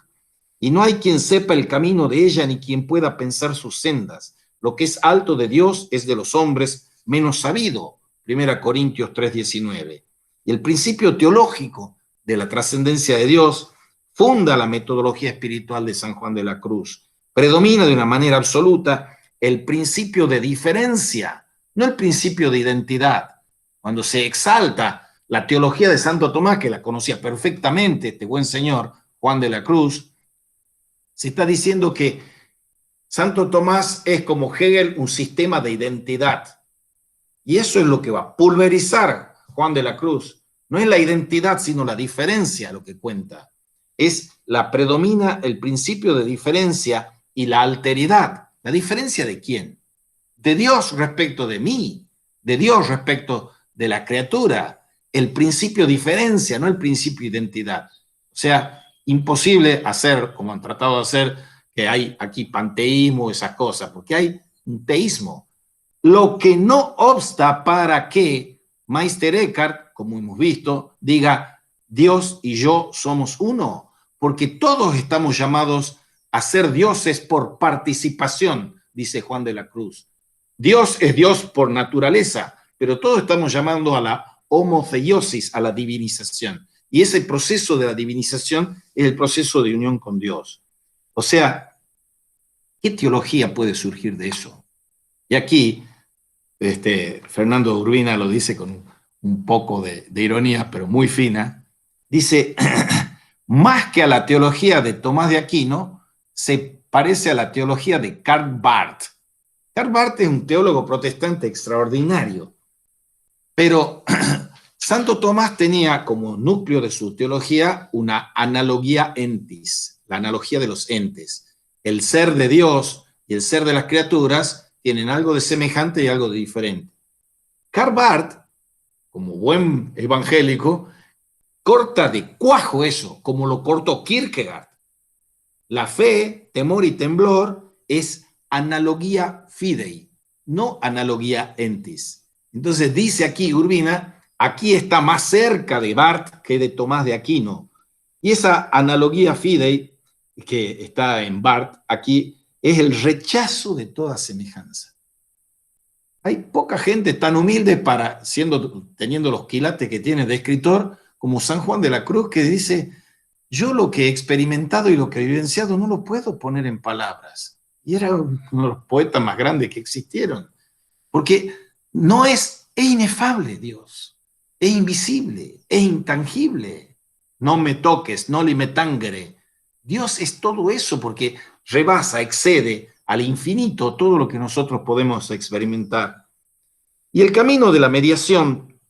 Y no hay quien sepa el camino de ella ni quien pueda pensar sus sendas. Lo que es alto de Dios es de los hombres menos sabido, 1 Corintios 3:19. Y el principio teológico de la trascendencia de Dios funda la metodología espiritual de San Juan de la Cruz. Predomina de una manera absoluta el principio de diferencia, no el principio de identidad. Cuando se exalta la teología de Santo Tomás, que la conocía perfectamente este buen señor, Juan de la Cruz, se está diciendo que Santo Tomás es como Hegel un sistema de identidad. Y eso es lo que va a pulverizar Juan de la Cruz. No es la identidad, sino la diferencia lo que cuenta. Predomina el principio de diferencia y la alteridad. ¿La diferencia de quién? De Dios respecto de mí, de Dios respecto de la criatura. El principio diferencia, no el principio identidad. O sea, imposible hacer, como han tratado de hacer, que hay aquí panteísmo, esas cosas, porque hay un teísmo. Lo que no obsta para que Meister Eckhart, como hemos visto, diga Dios y yo somos uno, porque todos estamos llamados a ser dioses por participación, dice Juan de la Cruz. Dios es Dios por naturaleza, pero todos estamos llamando a la homotheiosis, a la divinización. Y ese proceso de la divinización es el proceso de unión con Dios. O sea, ¿Qué teología puede surgir de eso? Y aquí, Fernando Urbina lo dice con un poco de ironía, pero muy fina, dice, más que a la teología de Tomás de Aquino, se parece a la teología de Karl Barth. Karl Barth es un teólogo protestante extraordinario, pero Santo Tomás tenía como núcleo de su teología una analogía entis, la analogía de los entes. El ser de Dios y el ser de las criaturas tienen algo de semejante y algo de diferente. Karl Barth, como buen evangélico, corta de cuajo eso, como lo cortó Kierkegaard. La fe, temor y temblor es analogía fidei, no analogía entis. Entonces dice aquí Urbina, aquí está más cerca de Barth que de Tomás de Aquino. Y esa analogía fidei que está en Barth aquí es el rechazo de toda semejanza. Hay poca gente tan humilde para, teniendo los quilates que tiene de escritor, como San Juan de la Cruz, que dice, yo lo que he experimentado y lo que he vivenciado no lo puedo poner en palabras. Y era uno de los poetas más grandes que existieron. Porque no es inefable Dios, es invisible, es intangible. No me toques, no li me tangere. Dios es todo eso porque rebasa, excede al infinito todo lo que nosotros podemos experimentar. Y el camino de la mediación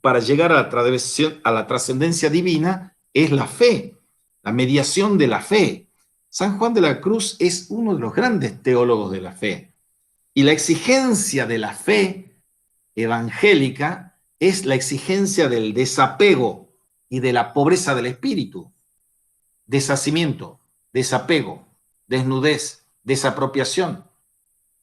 para llegar a la trascendencia divina es la fe, la mediación de la fe. San Juan de la Cruz es uno de los grandes teólogos de la fe. Y la exigencia de la fe evangélica es la exigencia del desapego y de la pobreza del espíritu. Deshacimiento, desapego, desnudez, desapropiación.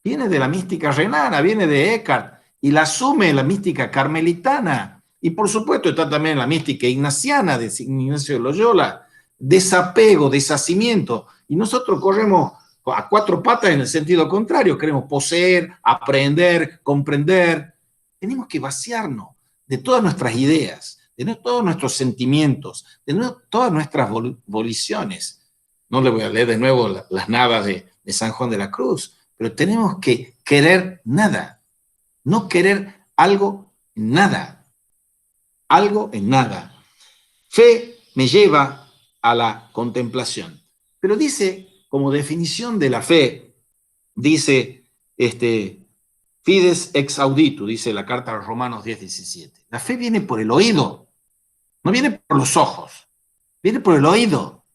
Viene de la mística renana, viene de Eckhart y la asume la mística carmelitana. Y por supuesto está también la mística ignaciana de Ignacio de Loyola. Desapego, deshacimiento. Y nosotros corremos a cuatro patas en el sentido contrario. Queremos poseer, aprender, comprender. Tenemos que vaciarnos de todas nuestras ideas, de todos nuestros sentimientos, de todas nuestras voliciones. No le voy a leer de nuevo las nadas de San Juan de la Cruz, pero tenemos que querer nada, no querer algo en nada, algo en nada. Fe me lleva a la contemplación, pero dice, como definición de la fe, dice, fides ex auditu, dice la carta a los Romanos 10:17. La fe viene por el oído, no viene por los ojos, viene por el oído.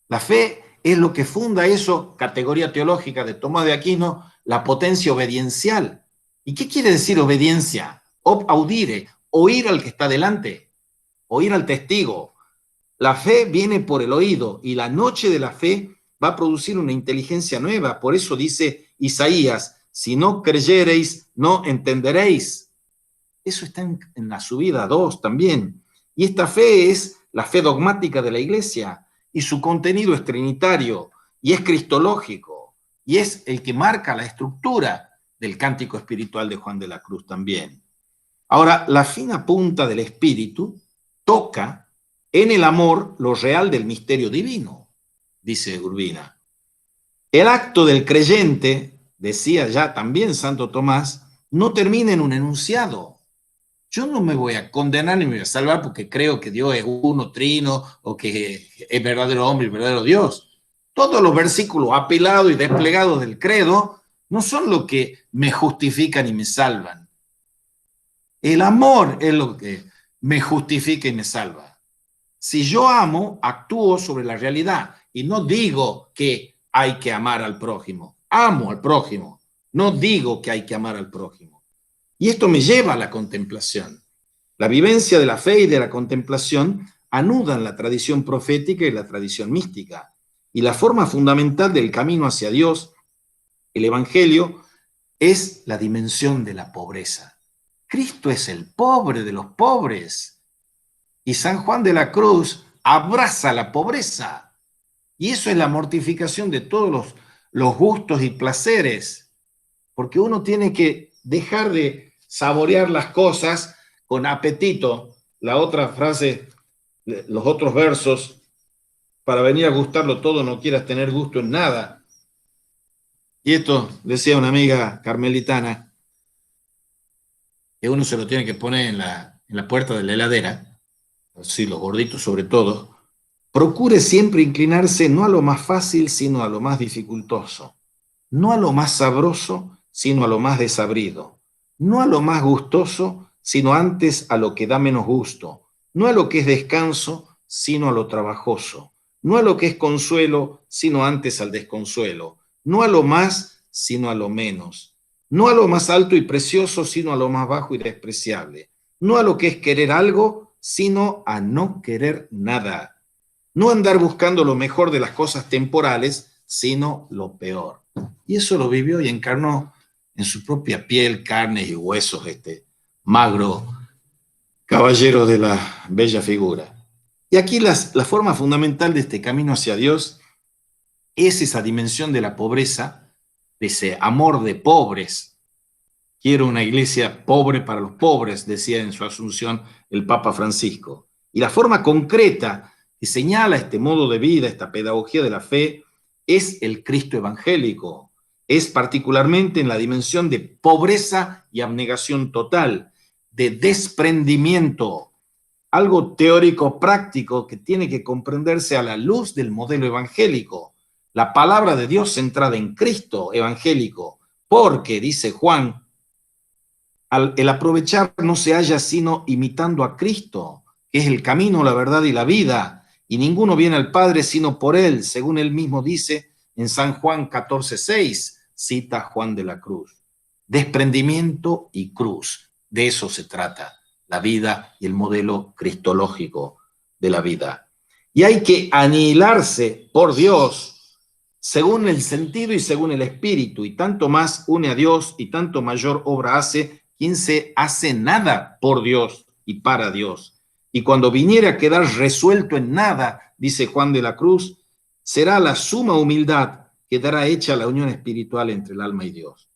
La fe es lo que funda eso, categoría teológica de Tomás de Aquino, la potencia obediencial. ¿Y qué quiere decir obediencia? Ob audire, oír al que está delante, oír al testigo. La fe viene por el oído y la noche de la fe va a producir una inteligencia nueva. Por eso dice Isaías, si no creyereis, no entenderéis. Eso está en la subida 2 también. Y esta fe es la fe dogmática de la Iglesia y su contenido es trinitario y es cristológico y es el que marca la estructura del cántico espiritual de Juan de la Cruz también. Ahora, la fina punta del espíritu toca en el amor lo real del misterio divino, dice Urbina. El acto del creyente, decía ya también Santo Tomás, no termina en un enunciado. Yo no me voy a condenar ni me voy a salvar porque creo que Dios es uno, trino, o que es verdadero hombre y verdadero Dios. Todos los versículos apilados y desplegados del credo no son lo que me justifican y me salvan. El amor es lo que me justifica y me salva. Si yo amo, actúo sobre la realidad y no digo que hay que amar al prójimo. Amo al prójimo, no digo que hay que amar al prójimo. Y esto me lleva a la contemplación. La vivencia de la fe y de la contemplación anudan la tradición profética y la tradición mística. Y la forma fundamental del camino hacia Dios, el Evangelio, es la dimensión de la pobreza. Cristo es el pobre de los pobres. Y San Juan de la Cruz abraza la pobreza. Y eso es la mortificación de todos los gustos y placeres. Porque uno tiene que dejar de saborear las cosas con apetito. La otra frase, los otros versos, para venir a gustarlo todo no quieras tener gusto en nada. Y esto, decía una amiga carmelitana, que uno se lo tiene que poner en la puerta de la heladera, así los gorditos sobre todo, procure siempre inclinarse no a lo más fácil, sino a lo más dificultoso, no a lo más sabroso, sino a lo más desabrido, no a lo más gustoso, sino antes a lo que da menos gusto, no a lo que es descanso, sino a lo trabajoso, no a lo que es consuelo, sino antes al desconsuelo, no a lo más, sino a lo menos, no a lo más alto y precioso, sino a lo más bajo y despreciable, no a lo que es querer algo, sino a no querer nada, no andar buscando lo mejor de las cosas temporales, sino lo peor. Y eso lo vivió y encarnó en su propia piel, carnes y huesos, este magro caballero de la bella figura. Y aquí la forma fundamental de este camino hacia Dios es esa dimensión de la pobreza, de ese amor de pobres. Quiero una iglesia pobre para los pobres, decía en su asunción el Papa Francisco. Y la forma concreta que señala este modo de vida, esta pedagogía de la fe, es el Cristo evangélico. Es particularmente en la dimensión de pobreza y abnegación total, de desprendimiento, algo teórico práctico que tiene que comprenderse a la luz del modelo evangélico. La palabra de Dios centrada en Cristo evangélico, porque, dice Juan, el aprovechar no se halla sino imitando a Cristo, que es el camino, la verdad y la vida, y ninguno viene al Padre sino por él, según él mismo dice en San Juan 14:6, cita Juan de la Cruz. Desprendimiento y cruz, de eso se trata, la vida y el modelo cristológico de la vida. Y hay que anihilarse por Dios, según el sentido y según el espíritu, y tanto más une a Dios y tanto mayor obra hace quien se hace nada por Dios y para Dios. Y cuando viniere a quedar resuelto en nada, dice Juan de la Cruz, será la suma humildad que dará hecha la unión espiritual entre el alma y Dios.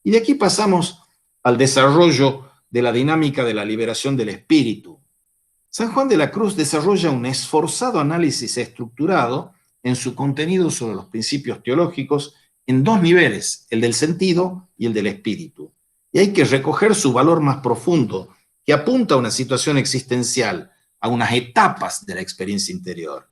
Y de aquí pasamos al desarrollo de la dinámica de la liberación del espíritu. San Juan de la Cruz desarrolla un esforzado análisis estructurado en su contenido sobre los principios teológicos en dos niveles, el del sentido y el del espíritu. Y hay que recoger su valor más profundo, que apunta a una situación existencial, a unas etapas de la experiencia interior.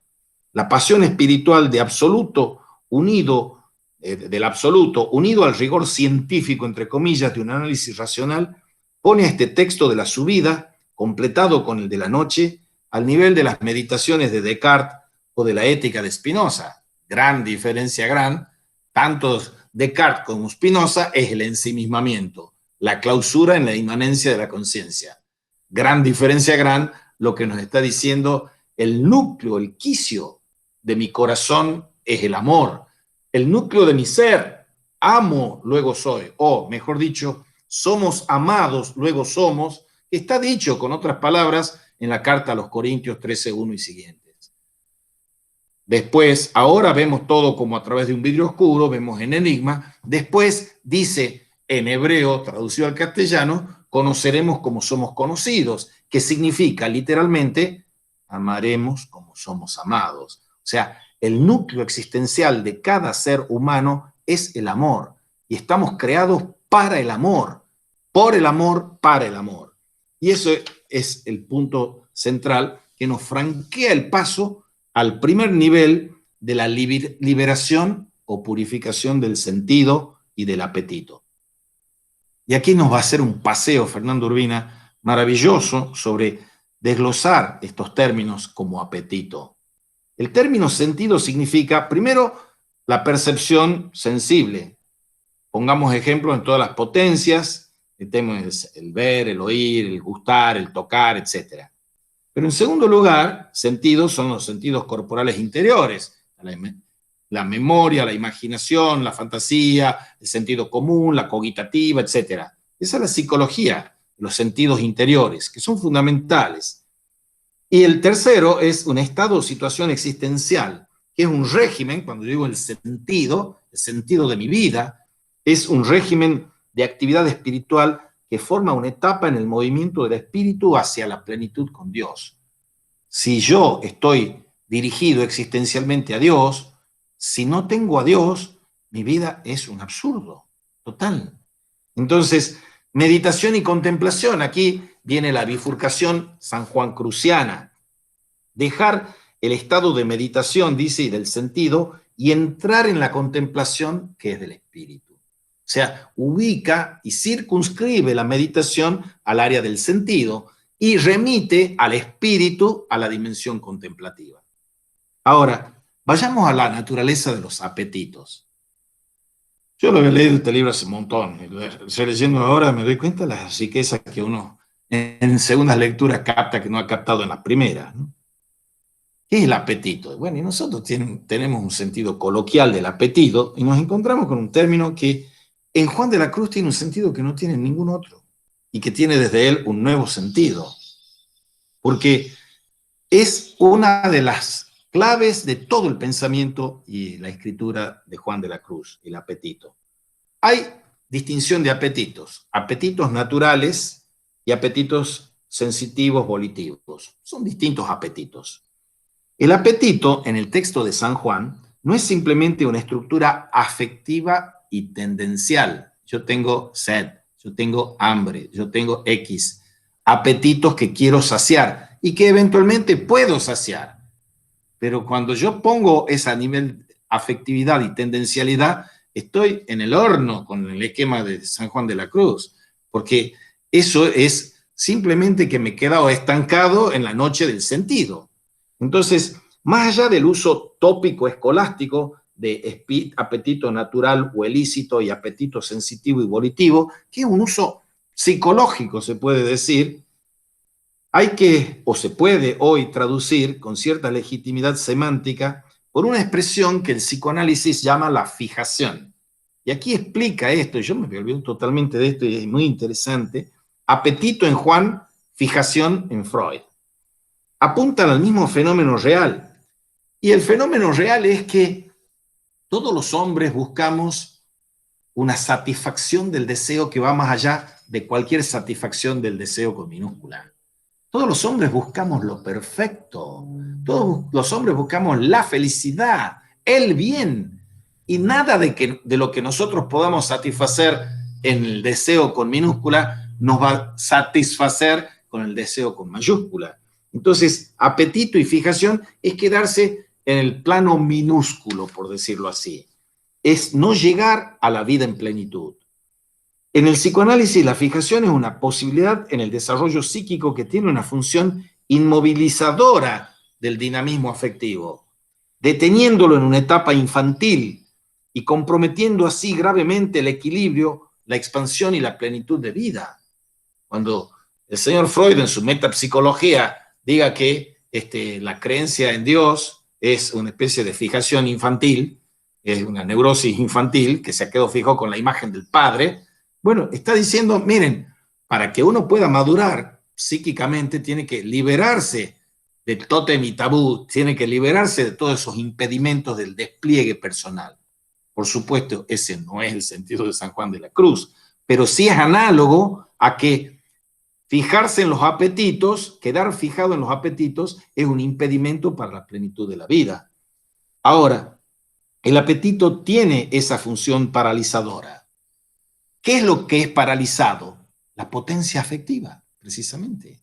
La pasión espiritual de absoluto unido, del absoluto, unido al rigor científico, entre comillas, de un análisis racional, pone a este texto de la subida, completado con el de la noche, al nivel de las meditaciones de Descartes o de la ética de Spinoza. Gran diferencia, tanto Descartes como Spinoza es el ensimismamiento, la clausura en la inmanencia de la conciencia. Gran diferencia, lo que nos está diciendo el núcleo, el quicio de mi corazón es el amor. El núcleo de mi ser, amo, luego soy. O, mejor dicho, somos amados, luego somos. Está dicho, con otras palabras, en la carta a los Corintios 13:1 y siguientes. Después, ahora vemos todo como a través de un vidrio oscuro, vemos en enigma. Después dice en hebreo, traducido al castellano, conoceremos como somos conocidos, que significa literalmente, amaremos como somos amados. O sea, el núcleo existencial de cada ser humano es el amor. Y estamos creados para el amor, por el amor, para el amor. Y eso es el punto central que nos franquea el paso al primer nivel de la liberación o purificación del sentido y del apetito. Y aquí nos va a hacer un paseo, Fernando Urbina, maravilloso sobre desglosar estos términos como apetito. El término sentido significa, primero, la percepción sensible. Pongamos ejemplos en todas las potencias, tenemos el ver, el oír, el gustar, el tocar, etc. Pero en segundo lugar, sentidos son los sentidos corporales interiores, la memoria, la imaginación, la fantasía, el sentido común, la cogitativa, etc. Esa es la psicología, los sentidos interiores, que son fundamentales. Y el tercero es un estado o situación existencial, que es un régimen, cuando digo el sentido de mi vida, es un régimen de actividad espiritual que forma una etapa en el movimiento del espíritu hacia la plenitud con Dios. Si yo estoy dirigido existencialmente a Dios, si no tengo a Dios, mi vida es un absurdo total. Entonces, meditación y contemplación, aquí viene la bifurcación sanjuancruciana. Dejar el estado de meditación, dice, y del sentido, y entrar en la contemplación que es del espíritu. O sea, ubica y circunscribe la meditación al área del sentido y remite al espíritu a la dimensión contemplativa. Ahora, vayamos a la naturaleza de los apetitos. Yo lo he leído este libro hace un montón, y lo estoy leyendo ahora, me doy cuenta de las riquezas que uno en segundas lecturas capta que no ha captado en las primeras, ¿no? ¿Qué es el apetito? Bueno, y nosotros tenemos un sentido coloquial del apetito y nos encontramos con un término que en Juan de la Cruz tiene un sentido que no tiene ningún otro y que tiene desde él un nuevo sentido, porque es una de las claves de todo el pensamiento y la escritura de Juan de la Cruz, el apetito. Hay distinción de apetitos, apetitos naturales y apetitos sensitivos, volitivos. Son distintos apetitos. El apetito en el texto de San Juan no es simplemente una estructura afectiva y tendencial. Yo tengo sed, yo tengo hambre, yo tengo X apetitos que quiero saciar y que eventualmente puedo saciar. Pero cuando yo pongo ese nivel de afectividad y tendencialidad, estoy en el horno con el esquema de San Juan de la Cruz, porque eso es simplemente que me he quedado estancado en la noche del sentido. Entonces, más allá del uso tópico escolástico de apetito natural o ilícito y apetito sensitivo y volitivo, que es un uso psicológico, se puede decir, hay que, o se puede hoy traducir con cierta legitimidad semántica por una expresión que el psicoanálisis llama la fijación. Y aquí explica esto, y yo me olvidé totalmente de esto y es muy interesante, apetito en Juan, fijación en Freud. Apuntan al mismo fenómeno real. Y el fenómeno real es que todos los hombres buscamos una satisfacción del deseo que va más allá de cualquier satisfacción del deseo con minúscula. Todos los hombres buscamos lo perfecto. Todos los hombres buscamos la felicidad, el bien. Y nada de lo que nosotros podamos satisfacer en el deseo con minúscula nos va a satisfacer con el deseo con mayúscula. Entonces, apetito y fijación es quedarse en el plano minúsculo, por decirlo así. Es no llegar a la vida en plenitud. En el psicoanálisis, la fijación es una posibilidad en el desarrollo psíquico que tiene una función inmovilizadora del dinamismo afectivo, deteniéndolo en una etapa infantil y comprometiendo así gravemente el equilibrio, la expansión y la plenitud de vida. Cuando el señor Freud en su metapsicología diga que la creencia en Dios es una especie de fijación infantil, es una neurosis infantil que se quedó fijo con la imagen del padre, bueno, está diciendo, miren, para que uno pueda madurar psíquicamente tiene que liberarse del tótem y tabú, tiene que liberarse de todos esos impedimentos del despliegue personal. Por supuesto, ese no es el sentido de San Juan de la Cruz, pero sí es análogo a que fijarse en los apetitos, quedar fijado en los apetitos, es un impedimento para la plenitud de la vida. Ahora, el apetito tiene esa función paralizadora. ¿Qué es lo que es paralizado? La potencia afectiva, precisamente.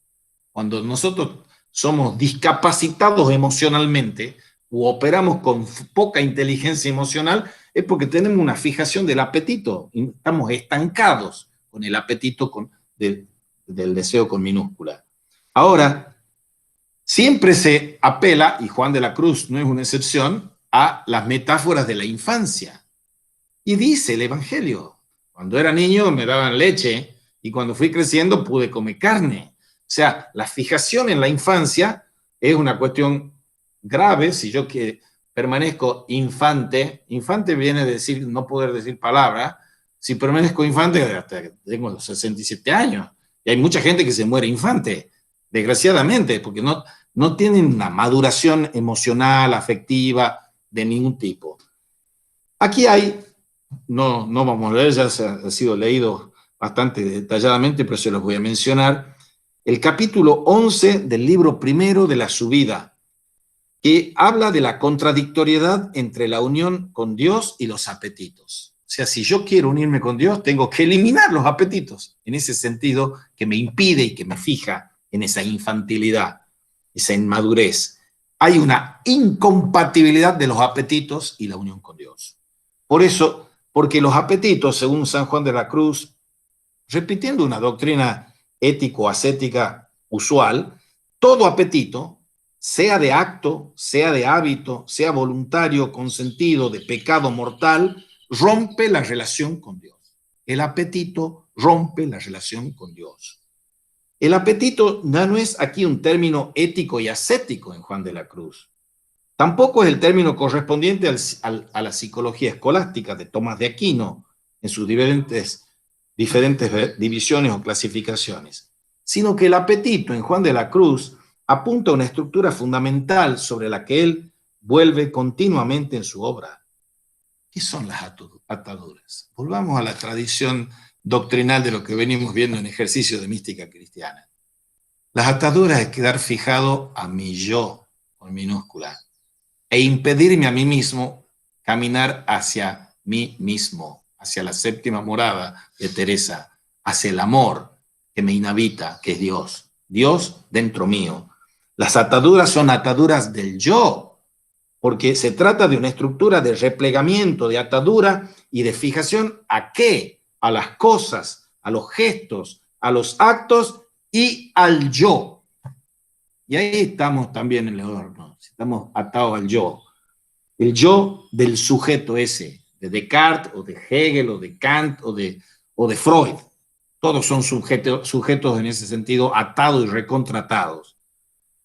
Cuando nosotros somos discapacitados emocionalmente o operamos con poca inteligencia emocional, es porque tenemos una fijación del apetito. Estamos estancados con el apetito del deseo con minúscula. Ahora, siempre se apela, y Juan de la Cruz no es una excepción, a las metáforas de la infancia. Y dice el Evangelio, cuando era niño me daban leche y cuando fui creciendo pude comer carne. O sea, la fijación en la infancia es una cuestión grave. Si yo que permanezco infante, infante viene de decir no poder decir palabra, si permanezco infante hasta que tengo los 67 años. Y hay mucha gente que se muere infante, desgraciadamente, porque no tienen una maduración emocional, afectiva, de ningún tipo. Aquí hay, no vamos a leer, ya ha sido leído bastante detalladamente, pero se los voy a mencionar, el capítulo 11 del libro primero de la subida. que habla de la contradictoriedad entre la unión con Dios y los apetitos. O sea, si yo quiero unirme con Dios, tengo que eliminar los apetitos, en ese sentido que me impide y que me fija en esa infantilidad, esa inmadurez. Hay una incompatibilidad de los apetitos y la unión con Dios. Por eso, porque los apetitos, según San Juan de la Cruz, repitiendo una doctrina ético-ascética usual, todo apetito, sea de acto, sea de hábito, sea voluntario, consentido, de pecado mortal, rompe la relación con Dios. El apetito rompe la relación con Dios. El apetito no es aquí un término ético y ascético en Juan de la Cruz. Tampoco es el término correspondiente a la psicología escolástica de Tomás de Aquino en sus diferentes divisiones o clasificaciones, sino que el apetito en Juan de la Cruz apunta a una estructura fundamental sobre la que él vuelve continuamente en su obra. ¿Qué son las ataduras? Volvamos a la tradición doctrinal de lo que venimos viendo en ejercicio de mística cristiana. Las ataduras es quedar fijado a mi yo, con minúscula, e impedirme a mí mismo caminar hacia mí mismo, hacia la séptima morada de Teresa, hacia el amor que me inhabita, que es Dios. Dios dentro mío. Las ataduras son ataduras del yo, porque se trata de una estructura de replegamiento, de atadura y de fijación ¿a qué? A las cosas, a los gestos, a los actos y al yo. Y ahí estamos también en el horno, estamos atados al yo. El yo del sujeto ese, de Descartes o de Hegel o de Kant o de Freud. Todos son sujetos en ese sentido atados y recontratados.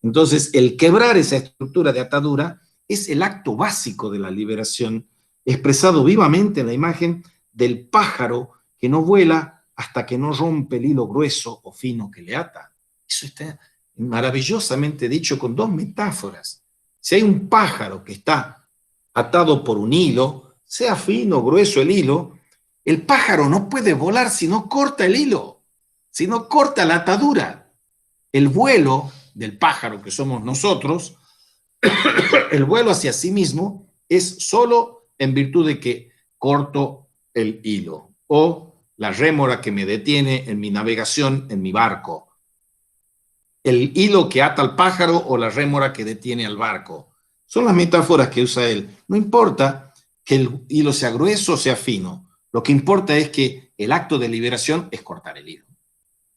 Entonces, el quebrar esa estructura de atadura es el acto básico de la liberación, expresado vivamente en la imagen del pájaro que no vuela hasta que no rompe el hilo grueso o fino que le ata. Eso está maravillosamente dicho con dos metáforas. Si hay un pájaro que está atado por un hilo, sea fino o grueso el hilo, el pájaro no puede volar si no corta el hilo, si no corta la atadura. El vuelo del pájaro que somos nosotros, el vuelo hacia sí mismo es solo en virtud de que corto el hilo o la rémora que me detiene en mi navegación en mi barco. El hilo que ata al pájaro o la rémora que detiene al barco. Son las metáforas que usa él. No importa que el hilo sea grueso o sea fino. Lo que importa es que el acto de liberación es cortar el hilo.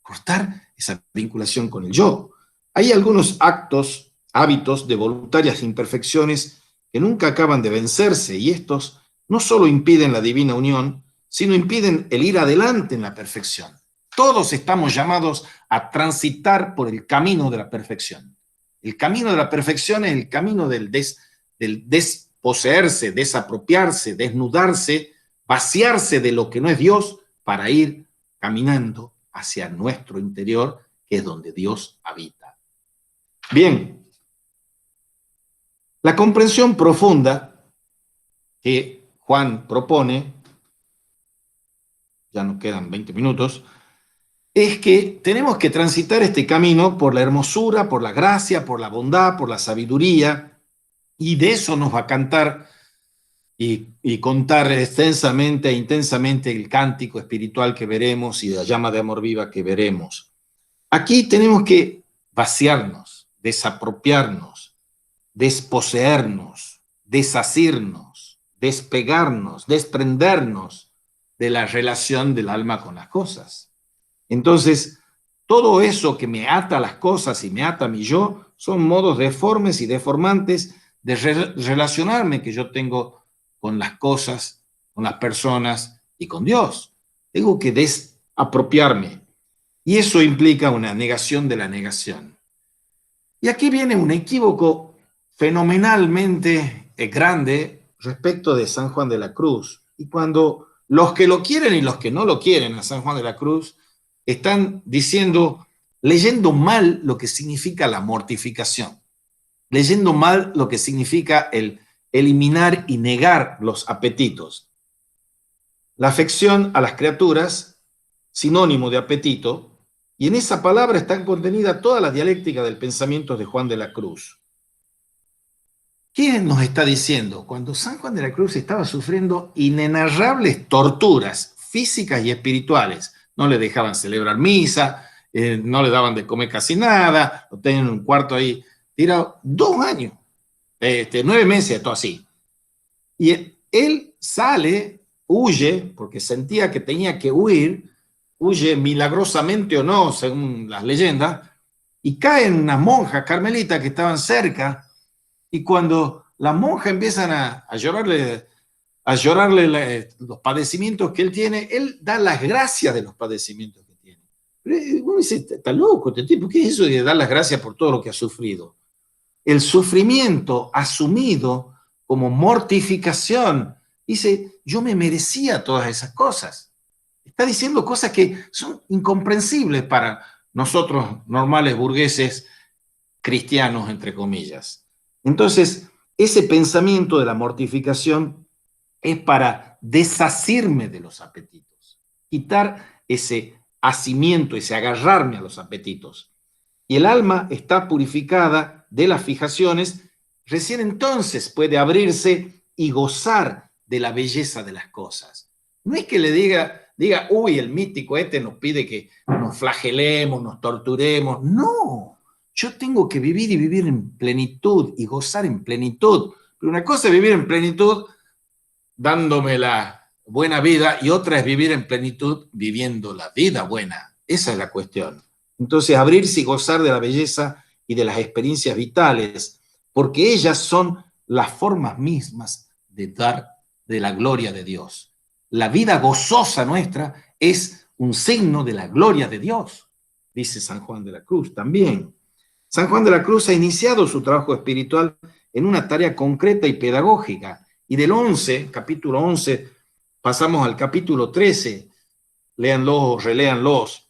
Cortar esa vinculación con el yo. Hay algunos hábitos de voluntarias imperfecciones que nunca acaban de vencerse y estos no solo impiden la divina unión, sino impiden el ir adelante en la perfección. Todos estamos llamados a transitar por el camino de la perfección. El camino de la perfección es el camino del desposeerse, desapropiarse, desnudarse, vaciarse de lo que no es Dios para ir caminando hacia nuestro interior, que es donde Dios habita. Bien, la comprensión profunda que Juan propone, ya nos quedan 20 minutos, es que tenemos que transitar este camino por la hermosura, por la gracia, por la bondad, por la sabiduría, y de eso nos va a cantar y contar extensamente e intensamente el cántico espiritual que veremos y la llama de amor viva que veremos. Aquí tenemos que vaciarnos, desapropiarnos, desposeernos, desasirnos, despegarnos, desprendernos de la relación del alma con las cosas. Entonces, todo eso que me ata a las cosas y me ata a mi yo son modos deformes y deformantes de relacionarme que yo tengo con las cosas, con las personas y con Dios. Tengo que desapropiarme. Y eso implica una negación de la negación. Y aquí viene un equívoco fenomenalmente grande respecto de San Juan de la Cruz. Y cuando los que lo quieren y los que no lo quieren a San Juan de la Cruz están diciendo, leyendo mal lo que significa la mortificación, leyendo mal lo que significa el eliminar y negar los apetitos. La afección a las criaturas, sinónimo de apetito, y en esa palabra está contenida toda la dialéctica del pensamiento de Juan de la Cruz. ¿Qué nos está diciendo? Cuando San Juan de la Cruz estaba sufriendo inenarrables torturas físicas y espirituales, no le dejaban celebrar misa, no le daban de comer casi nada, lo tenían en un cuarto ahí tirado 2 años, 9 meses, todo así. Y él sale, huye, porque sentía que tenía que huir, huye milagrosamente o no, según las leyendas, y cae en unas monjas carmelitas que estaban cerca, y cuando las monjas empiezan a llorarle los padecimientos que él tiene, él da las gracias de los padecimientos que tiene. Pero uno dice, está loco este tipo, ¿qué es eso de dar las gracias por todo lo que ha sufrido? El sufrimiento asumido como mortificación, dice, yo me merecía todas esas cosas. Está diciendo cosas que son incomprensibles para nosotros normales burgueses cristianos, entre comillas. Entonces, ese pensamiento de la mortificación es para desasirme de los apetitos, quitar ese asimiento, ese agarrarme a los apetitos. Y el alma está purificada de las fijaciones, recién entonces puede abrirse y gozar de la belleza de las cosas. No es que le diga, uy, el místico este nos pide que nos flagelemos, nos torturemos. No, yo tengo que vivir y vivir en plenitud y gozar en plenitud. Pero una cosa es vivir en plenitud dándome la buena vida y otra es vivir en plenitud viviendo la vida buena. Esa es la cuestión. Entonces, abrirse y gozar de la belleza y de las experiencias vitales, porque ellas son las formas mismas de dar de la gloria de Dios. La vida gozosa nuestra es un signo de la gloria de Dios, dice San Juan de la Cruz también. San Juan de la Cruz ha iniciado su trabajo espiritual en una tarea concreta y pedagógica, y del 11, capítulo 11, pasamos al capítulo 13, léanlos, reléanlos.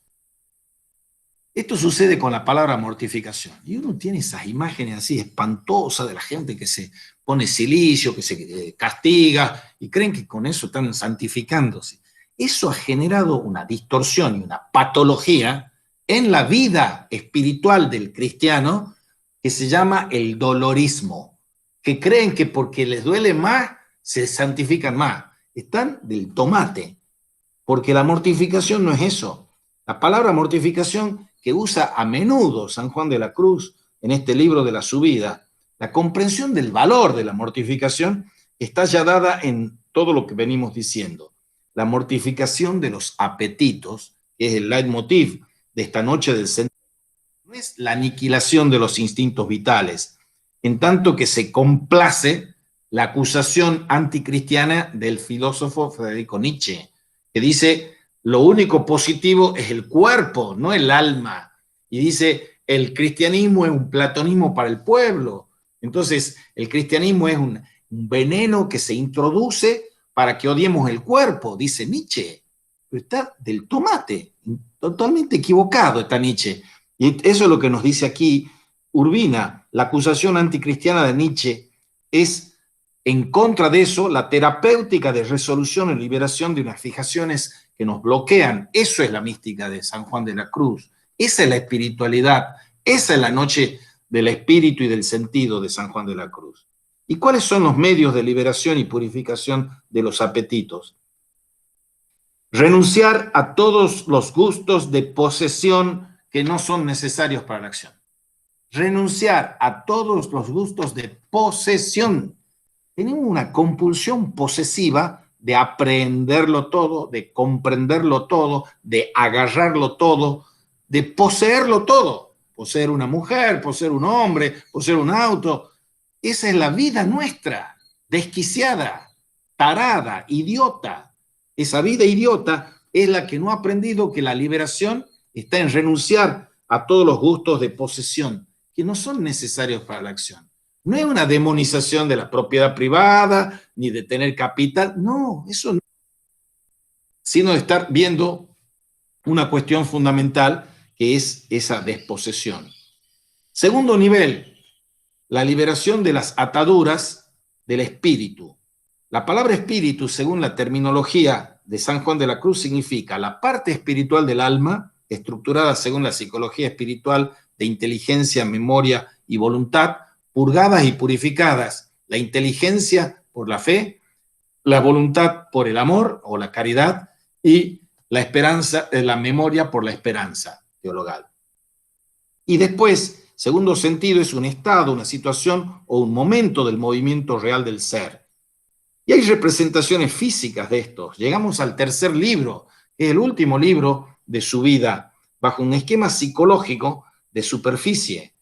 Esto sucede con la palabra mortificación. Y uno tiene esas imágenes así espantosas de la gente que se pone silicio, que se castiga, y creen que con eso están santificándose. Eso ha generado una distorsión y una patología en la vida espiritual del cristiano que se llama el dolorismo, que creen que porque les duele más, se santifican más. Están del tomate, porque la mortificación no es eso. La palabra mortificación que usa a menudo San Juan de la Cruz en este libro de la subida, la comprensión del valor de la mortificación está ya dada en todo lo que venimos diciendo. La mortificación de los apetitos, que es el leitmotiv de esta noche del sentido, no es la aniquilación de los instintos vitales, en tanto que se complace la acusación anticristiana del filósofo Federico Nietzsche, que dice, lo único positivo es el cuerpo, no el alma. Y dice, el cristianismo es un platonismo para el pueblo. Entonces, el cristianismo es un veneno que se introduce para que odiemos el cuerpo, dice Nietzsche. Pero está del tomate, totalmente equivocado está Nietzsche. Y eso es lo que nos dice aquí Urbina. La acusación anticristiana de Nietzsche es, en contra de eso, la terapéutica de resolución y liberación de unas fijaciones que nos bloquean. Eso es la mística de San Juan de la Cruz. Esa es la espiritualidad. Esa es la noche del espíritu y del sentido de San Juan de la Cruz. ¿Y cuáles son los medios de liberación y purificación de los apetitos? Renunciar a todos los gustos de posesión que no son necesarios para la acción. Renunciar a todos los gustos de posesión. Tenemos una compulsión posesiva de aprenderlo todo, de comprenderlo todo, de agarrarlo todo, de poseerlo todo. Poseer una mujer, poseer un hombre, poseer un auto. Esa es la vida nuestra, desquiciada, tarada, idiota. Esa vida idiota es la que no ha aprendido que la liberación está en renunciar a todos los gustos de posesión que no son necesarios para la acción. No es una demonización de la propiedad privada, ni de tener capital, no, eso no. Sino de estar viendo una cuestión fundamental que es esa desposesión. Segundo nivel, la liberación de las ataduras del espíritu. La palabra espíritu, según la terminología de San Juan de la Cruz, significa la parte espiritual del alma, estructurada según la psicología espiritual de inteligencia, memoria y voluntad, purgadas y purificadas la inteligencia por la fe, la voluntad por el amor o la caridad y la esperanza, la memoria por la esperanza teologal. Y después, segundo sentido, es un estado, una situación o un momento del movimiento real del ser. Y hay representaciones físicas de estos. Llegamos al tercer libro, que es el último libro de su vida, bajo un esquema psicológico de superficie.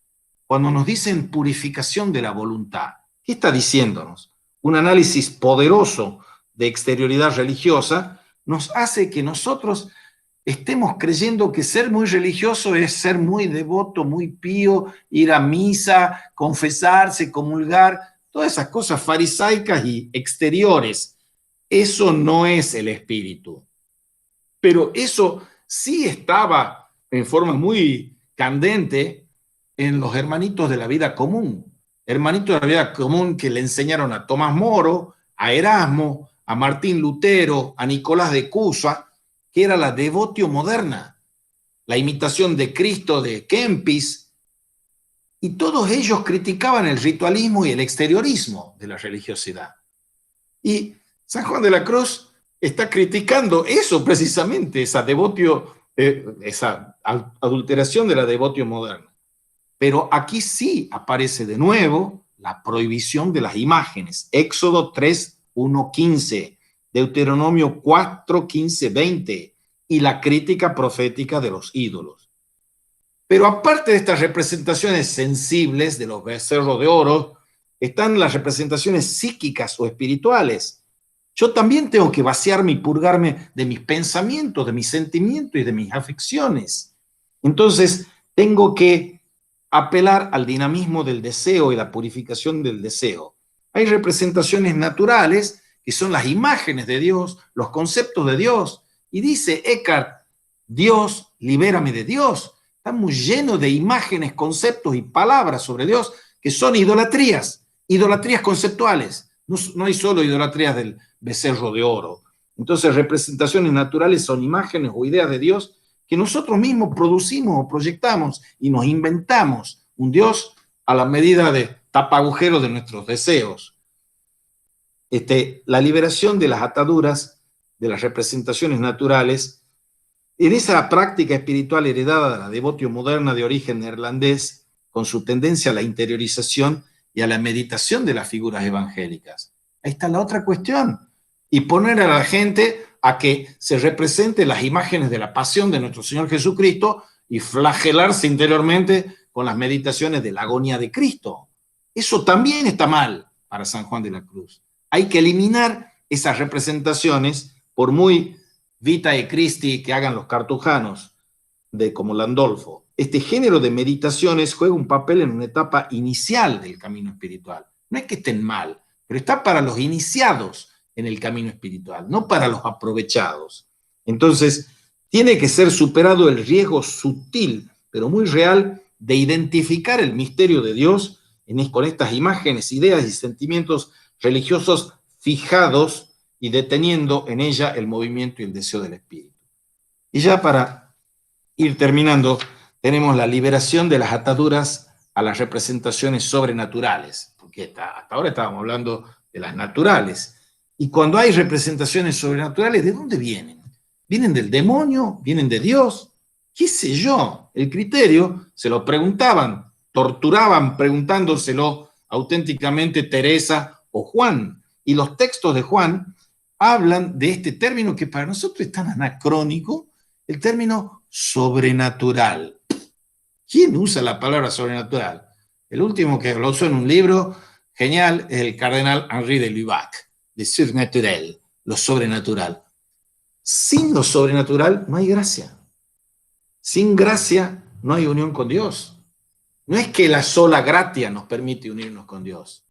Cuando nos dicen purificación de la voluntad, ¿qué está diciéndonos? Un análisis poderoso de exterioridad religiosa nos hace que nosotros estemos creyendo que ser muy religioso es ser muy devoto, muy pío, ir a misa, confesarse, comulgar, todas esas cosas farisaicas y exteriores. Eso no es el espíritu. Pero eso sí estaba en forma muy candente en los hermanitos de la vida común. Hermanitos de la vida común que le enseñaron a Tomás Moro, a Erasmo, a Martín Lutero, a Nicolás de Cusa, que era la devotio moderna, la imitación de Cristo de Kempis, y todos ellos criticaban el ritualismo y el exteriorismo de la religiosidad. Y San Juan de la Cruz está criticando eso precisamente, esa devotio, esa adulteración de la devotio moderna. Pero aquí sí aparece de nuevo la prohibición de las imágenes. Éxodo 3, 1, 15, Deuteronomio 4, 15, 20 y la crítica profética de los ídolos. Pero aparte de estas representaciones sensibles de los becerros de oro, están las representaciones psíquicas o espirituales. Yo también tengo que vaciarme y purgarme de mis pensamientos, de mis sentimientos y de mis afecciones. Entonces, tengo que apelar al dinamismo del deseo y la purificación del deseo. Hay representaciones naturales, que son las imágenes de Dios, los conceptos de Dios. Y dice Eckhart, Dios, libérame de Dios. Estamos llenos de imágenes, conceptos y palabras sobre Dios que son idolatrías conceptuales. No hay solo idolatrías del becerro de oro. Entonces, representaciones naturales son imágenes o ideas de Dios que nosotros mismos producimos o proyectamos y nos inventamos un Dios a la medida de tapagujeros de nuestros deseos. La liberación de las ataduras, de las representaciones naturales, en esa práctica espiritual heredada de la devotio moderna de origen neerlandés, con su tendencia a la interiorización y a la meditación de las figuras evangélicas. Ahí está la otra cuestión. Y poner a la gente a que se representen las imágenes de la pasión de nuestro Señor Jesucristo y flagelarse interiormente con las meditaciones de la agonía de Cristo. Eso también está mal para San Juan de la Cruz. Hay que eliminar esas representaciones, por muy vitae Christi que hagan los cartujanos, como Landolfo. Este género de meditaciones juega un papel en una etapa inicial del camino espiritual. No es que estén mal, pero está para los iniciados en el camino espiritual, no para los aprovechados. Entonces, tiene que ser superado el riesgo sutil, pero muy real, de identificar el misterio de Dios con estas imágenes, ideas y sentimientos religiosos fijados y deteniendo en ella el movimiento y el deseo del espíritu. Y ya para ir terminando, tenemos la liberación de las ataduras a las representaciones sobrenaturales, porque hasta ahora estábamos hablando de las naturales. Y cuando hay representaciones sobrenaturales, ¿de dónde vienen? ¿Vienen del demonio? ¿Vienen de Dios? ¿Qué sé yo? El criterio se lo preguntaban, torturaban preguntándoselo auténticamente Teresa o Juan. Y los textos de Juan hablan de este término que para nosotros es tan anacrónico, el término sobrenatural. ¿Quién usa la palabra sobrenatural? El último que lo usó en un libro genial es el cardenal Henri de Lubac, de surnaturel, lo sobrenatural. Sin lo sobrenatural no hay gracia. Sin gracia no hay unión con Dios. No es que la sola gratia nos permite unirnos con Dios.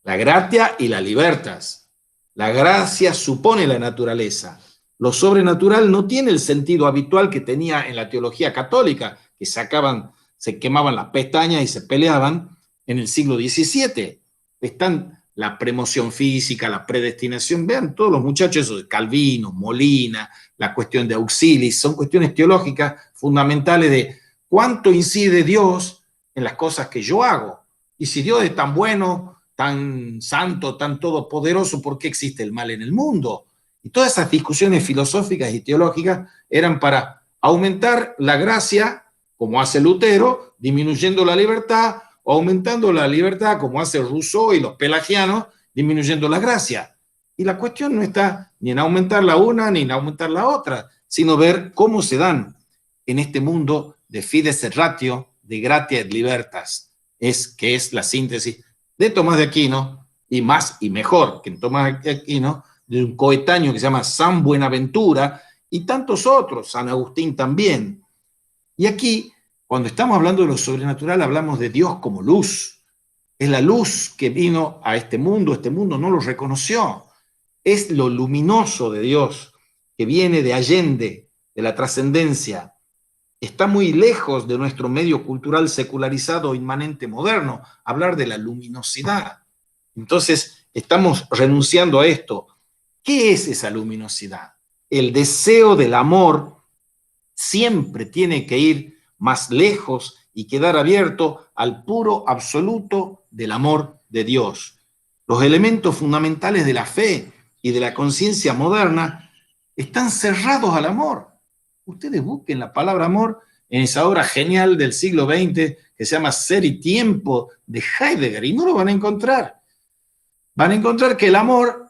La gratia y la libertas. La gracia supone la naturaleza. Lo sobrenatural no tiene el sentido habitual que tenía en la teología católica, que se quemaban las pestañas y se peleaban en el siglo XVII. Están la premoción física, la predestinación. Vean todos los muchachos esos de Calvino, Molina, la cuestión de Auxilis, son cuestiones teológicas fundamentales de cuánto incide Dios en las cosas que yo hago. Y si Dios es tan bueno tan santo, tan todopoderoso, ¿por qué existe el mal en el mundo? Y todas esas discusiones filosóficas y teológicas eran para aumentar la gracia, como hace Lutero, disminuyendo la libertad, o aumentando la libertad, como hace Rousseau y los pelagianos, disminuyendo la gracia. Y la cuestión no está ni en aumentar la una ni en aumentar la otra, sino ver cómo se dan en este mundo de fides et ratio, de gratia et libertas, que es la síntesis de Tomás de Aquino, y más y mejor que en Tomás de Aquino, de un coetáneo que se llama San Buenaventura, y tantos otros, San Agustín también. Y aquí, cuando estamos hablando de lo sobrenatural, hablamos de Dios como luz. Es la luz que vino a este mundo no lo reconoció. Es lo luminoso de Dios, que viene de allende, de la trascendencia. Está muy lejos de nuestro medio cultural secularizado, inmanente, moderno, hablar de la luminosidad. Entonces, estamos renunciando a esto. ¿Qué es esa luminosidad? El deseo del amor siempre tiene que ir más lejos y quedar abierto al puro absoluto del amor de Dios. Los elementos fundamentales de la fe y de la conciencia moderna están cerrados al amor. Ustedes busquen la palabra amor en esa obra genial del siglo XX que se llama Ser y Tiempo de Heidegger y no lo van a encontrar. Van a encontrar que el amor,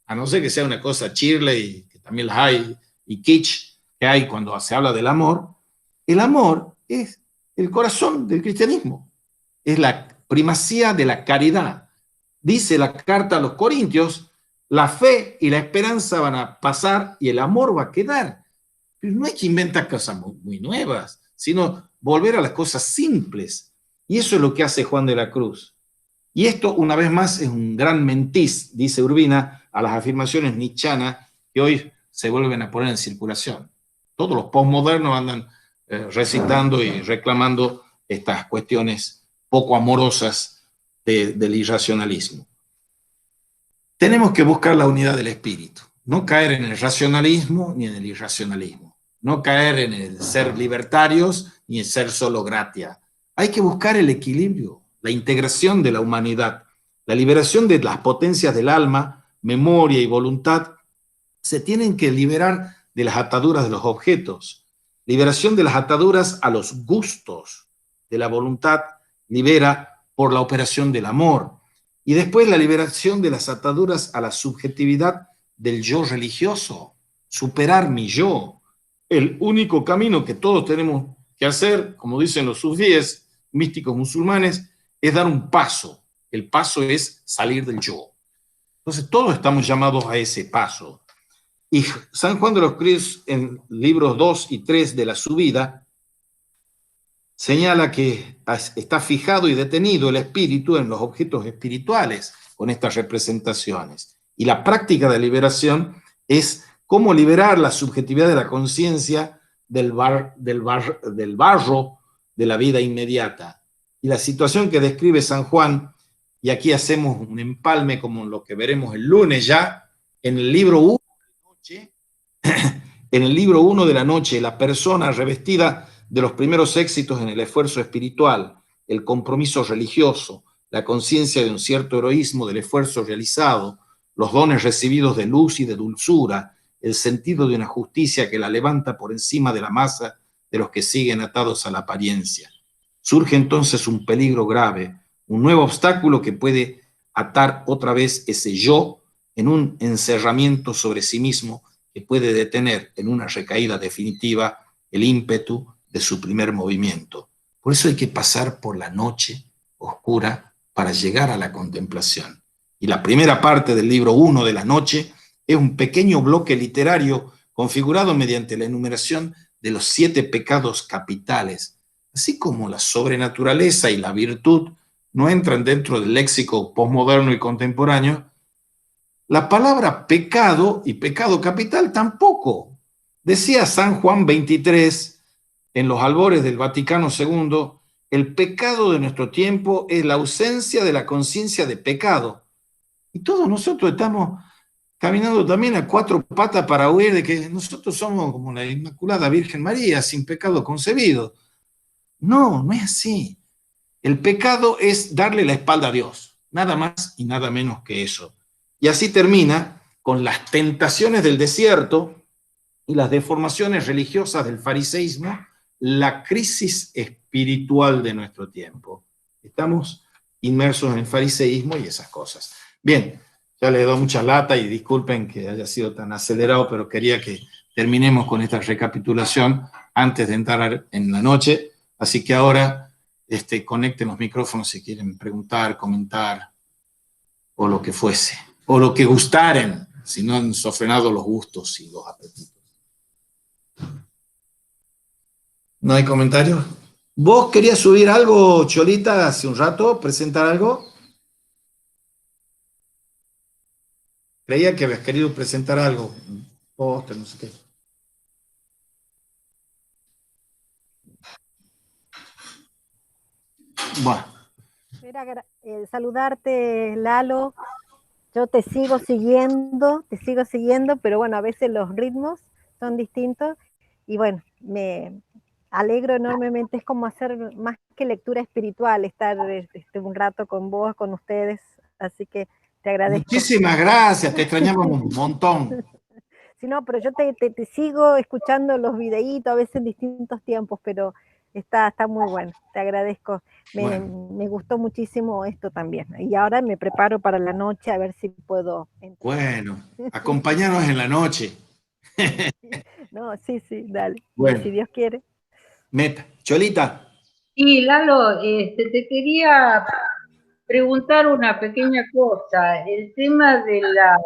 a no ser que sea una cosa Shirley, que también las hay, y kitsch que hay cuando se habla del amor, el amor es el corazón del cristianismo, es la primacía de la caridad. Dice la carta a los Corintios, la fe y la esperanza van a pasar y el amor va a quedar. Pero no hay que inventar cosas muy nuevas, sino volver a las cosas simples. Y eso es lo que hace Juan de la Cruz. Y esto, una vez más, es un gran mentiz, dice Urbina, a las afirmaciones nietzschianas que hoy se vuelven a poner en circulación. Todos los postmodernos andan recitando y reclamando estas cuestiones poco amorosas del irracionalismo. Tenemos que buscar la unidad del espíritu, no caer en el racionalismo ni en el irracionalismo, no caer en el ser libertarios ni en ser solo gratia. Hay que buscar el equilibrio, la integración de la humanidad, la liberación de las potencias del alma, memoria y voluntad. Se tienen que liberar de las ataduras de los objetos. Liberación de las ataduras a los gustos de la voluntad libera por la operación del amor. Y después la liberación de las ataduras a la subjetividad del yo religioso. Superar mi yo. El único camino que todos tenemos que hacer, como dicen los sufíes, místicos musulmanes, es dar un paso. El paso es salir del yo. Entonces todos estamos llamados a ese paso. Y San Juan de los Cruz, en libros 2 y 3 de la Subida, señala que está fijado y detenido el espíritu en los objetos espirituales con estas representaciones. Y la práctica de liberación es cómo liberar la subjetividad de la conciencia del barro de la vida inmediata. Y la situación que describe San Juan, y aquí hacemos un empalme como lo que veremos el lunes ya, en el libro 1 en el libro 1 de la noche, la persona revestida de los primeros éxitos en el esfuerzo espiritual, el compromiso religioso, la conciencia de un cierto heroísmo del esfuerzo realizado, los dones recibidos de luz y de dulzura, el sentido de una justicia que la levanta por encima de la masa de los que siguen atados a la apariencia. Surge entonces un peligro grave, un nuevo obstáculo que puede atar otra vez ese yo en un encerramiento sobre sí mismo que puede detener en una recaída definitiva el ímpetu de su primer movimiento. Por eso hay que pasar por la noche oscura para llegar a la contemplación. Y la primera parte del libro 1 de la noche es un pequeño bloque literario configurado mediante la enumeración de los 7 pecados capitales. Así como la sobrenaturaleza y la virtud no entran dentro del léxico posmoderno y contemporáneo, la palabra pecado y pecado capital tampoco. Decía San Juan 23, en los albores del Vaticano II, el pecado de nuestro tiempo es la ausencia de la conciencia de pecado. Y todos nosotros estamos caminando también a 4 patas para huir de que nosotros somos como la Inmaculada Virgen María, sin pecado concebido. No, no es así. El pecado es darle la espalda a Dios. Nada más y nada menos que eso. Y así termina con las tentaciones del desierto y las deformaciones religiosas del fariseísmo, la crisis espiritual de nuestro tiempo. Estamos inmersos en el fariseísmo y esas cosas. Bien, ya le doy mucha lata y disculpen que haya sido tan acelerado, pero quería que terminemos con esta recapitulación antes de entrar en la noche. Así que ahora conecten los micrófonos si quieren preguntar, comentar o lo que fuese, o lo que gustaren, si no han sofrenado los gustos y los apetitos. ¿No hay comentarios? ¿Vos querías subir algo, Cholita, hace un rato? ¿Presentar algo? Creía que habías querido presentar algo. Póster, no sé qué. Bueno. Era saludarte, Lalo. Yo te sigo siguiendo, pero bueno, a veces los ritmos son distintos y bueno, me alegro enormemente, es como hacer más que lectura espiritual, estar un rato con vos, con ustedes, así que te agradezco. Muchísimas gracias, te extrañamos un montón. Sí, no, pero yo te sigo escuchando los videitos, a veces en distintos tiempos, pero está muy bueno, te agradezco. Me gustó muchísimo esto también. Y ahora me preparo para la noche a ver si puedo entrar. Bueno, acompáñanos en la noche. No, sí, dale. Bueno. Si Dios quiere. Meta. Cholita. Sí, Lalo, te quería preguntar una pequeña cosa. El tema de la...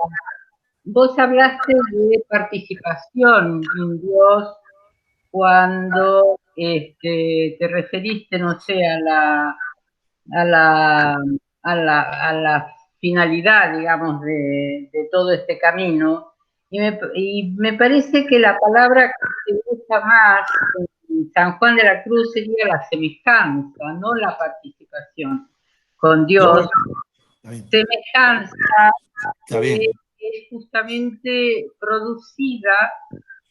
Vos hablaste de participación en Dios cuando te referiste, no sé, a la finalidad, digamos, de todo este camino. Y me parece que la palabra que se usa más en San Juan de la Cruz sería la semejanza, no la participación con Dios. Semejanza es justamente producida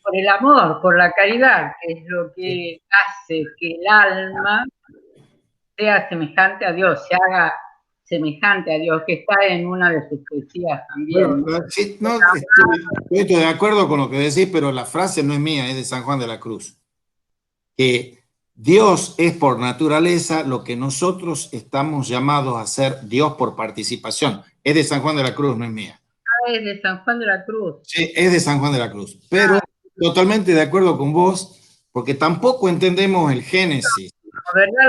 por el amor, por la caridad, que es lo que hace que el alma sea semejante a Dios, se haga semejante a Dios, que está en una de sus poesías también. Bueno, sí, no, estoy de acuerdo con lo que decís, pero la frase no es mía, es de San Juan de la Cruz. Que Dios es por naturaleza lo que nosotros estamos llamados a ser Dios por participación. Es de San Juan de la Cruz, no es mía. Ah, es de San Juan de la Cruz. Sí, es de San Juan de la Cruz, pero totalmente de acuerdo con vos, porque tampoco entendemos el Génesis. La verdad, a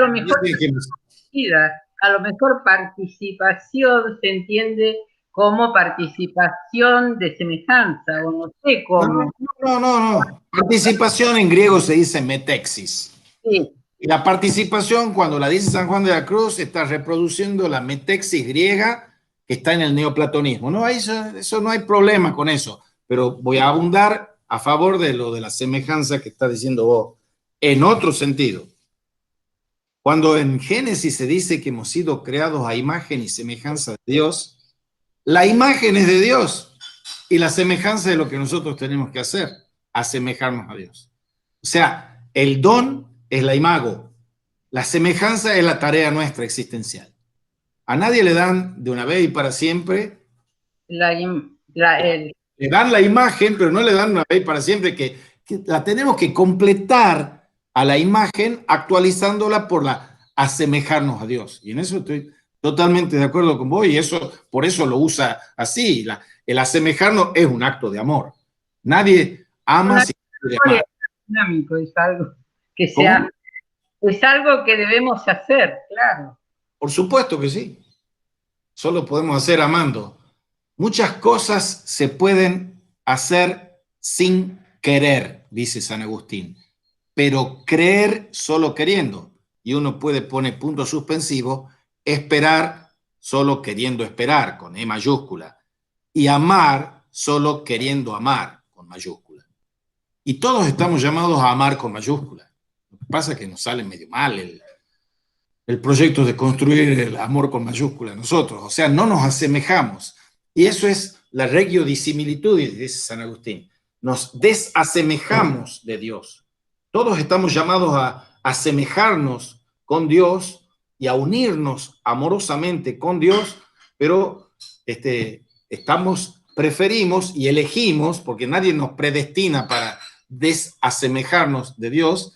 lo mejor participación se entiende como participación de semejanza, o no sé cómo. No. Participación en griego se dice metexis. Sí. Y la participación, cuando la dice San Juan de la Cruz, está reproduciendo la metexis griega que está en el neoplatonismo. No, eso no hay problema con eso, pero voy a abundar a favor de lo de la semejanza que está diciendo vos, en otro sentido. Cuando en Génesis se dice que hemos sido creados a imagen y semejanza de Dios, la imagen es de Dios y la semejanza es lo que nosotros tenemos que hacer, asemejarnos a Dios. O sea, el don es la imago, la semejanza es la tarea nuestra existencial. A nadie le dan de una vez y para siempre. Le dan la imagen, pero no le dan una vez y para siempre, que la tenemos que completar a la imagen actualizándola por asemejarnos a Dios. Y en eso estoy totalmente de acuerdo con vos y por eso lo usa así. El asemejarnos es un acto de amor. Nadie ama sin amar. Dinámico, es algo que es algo que debemos hacer, claro. Por supuesto que sí. Solo podemos hacer amando. Muchas cosas se pueden hacer sin querer, dice San Agustín, pero creer solo queriendo. Y uno puede poner punto suspensivo, esperar solo queriendo esperar, con E mayúscula, y amar solo queriendo amar, con mayúscula. Y todos estamos llamados a amar con mayúscula. Lo que pasa es que nos sale medio mal el proyecto de construir el amor con mayúscula nosotros, o sea, no nos asemejamos. Y eso es la regio di similitudine, dice San Agustín. Nos desasemejamos de Dios. Todos estamos llamados a asemejarnos con Dios y a unirnos amorosamente con Dios pero preferimos y elegimos, porque nadie nos predestina para desasemejarnos de Dios,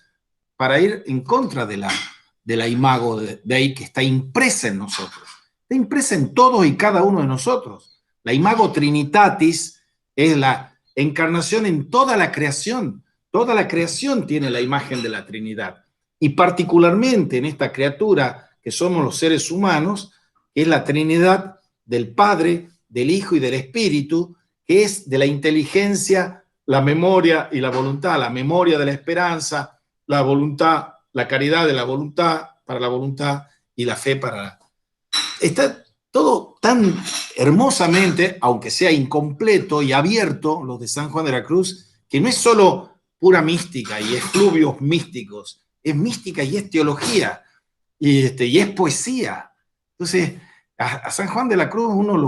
para ir en contra de la imago de ahí que está impresa en nosotros. Está impresa en todos y cada uno de nosotros. La imago Trinitatis es la encarnación en toda la creación. Toda la creación tiene la imagen de la Trinidad. Y particularmente en esta criatura que somos los seres humanos, que es la Trinidad del Padre, del Hijo y del Espíritu, que es de la inteligencia, la memoria y la voluntad, la memoria de la esperanza, la voluntad, la caridad de la voluntad para la voluntad y la fe para la... Está todo tan hermosamente, aunque sea incompleto y abierto, los de San Juan de la Cruz, que no es solo pura mística y efluvios místicos, es mística y es teología, y es poesía. Entonces, a San Juan de la Cruz uno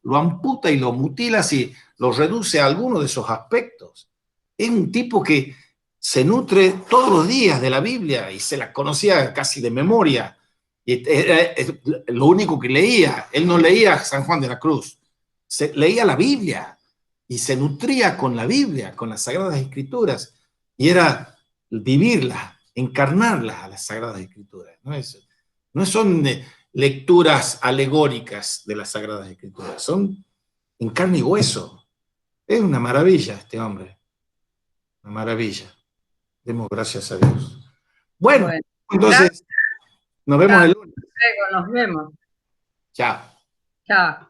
lo amputa y lo mutila si lo reduce a alguno de esos aspectos. Es un tipo que se nutre todos los días de la Biblia y se la conocía casi de memoria. Y era lo único que leía. Él no leía San Juan de la Cruz, leía la Biblia y se nutría con la Biblia, con las Sagradas Escrituras. Y era vivirlas, encarnarlas a las Sagradas Escrituras. No son lecturas alegóricas de las Sagradas Escrituras, son en carne y hueso. Es una maravilla este hombre, una maravilla. Demos gracias a Dios. Bueno, entonces nos vemos el lunes. Luego nos vemos. Chao. Chao.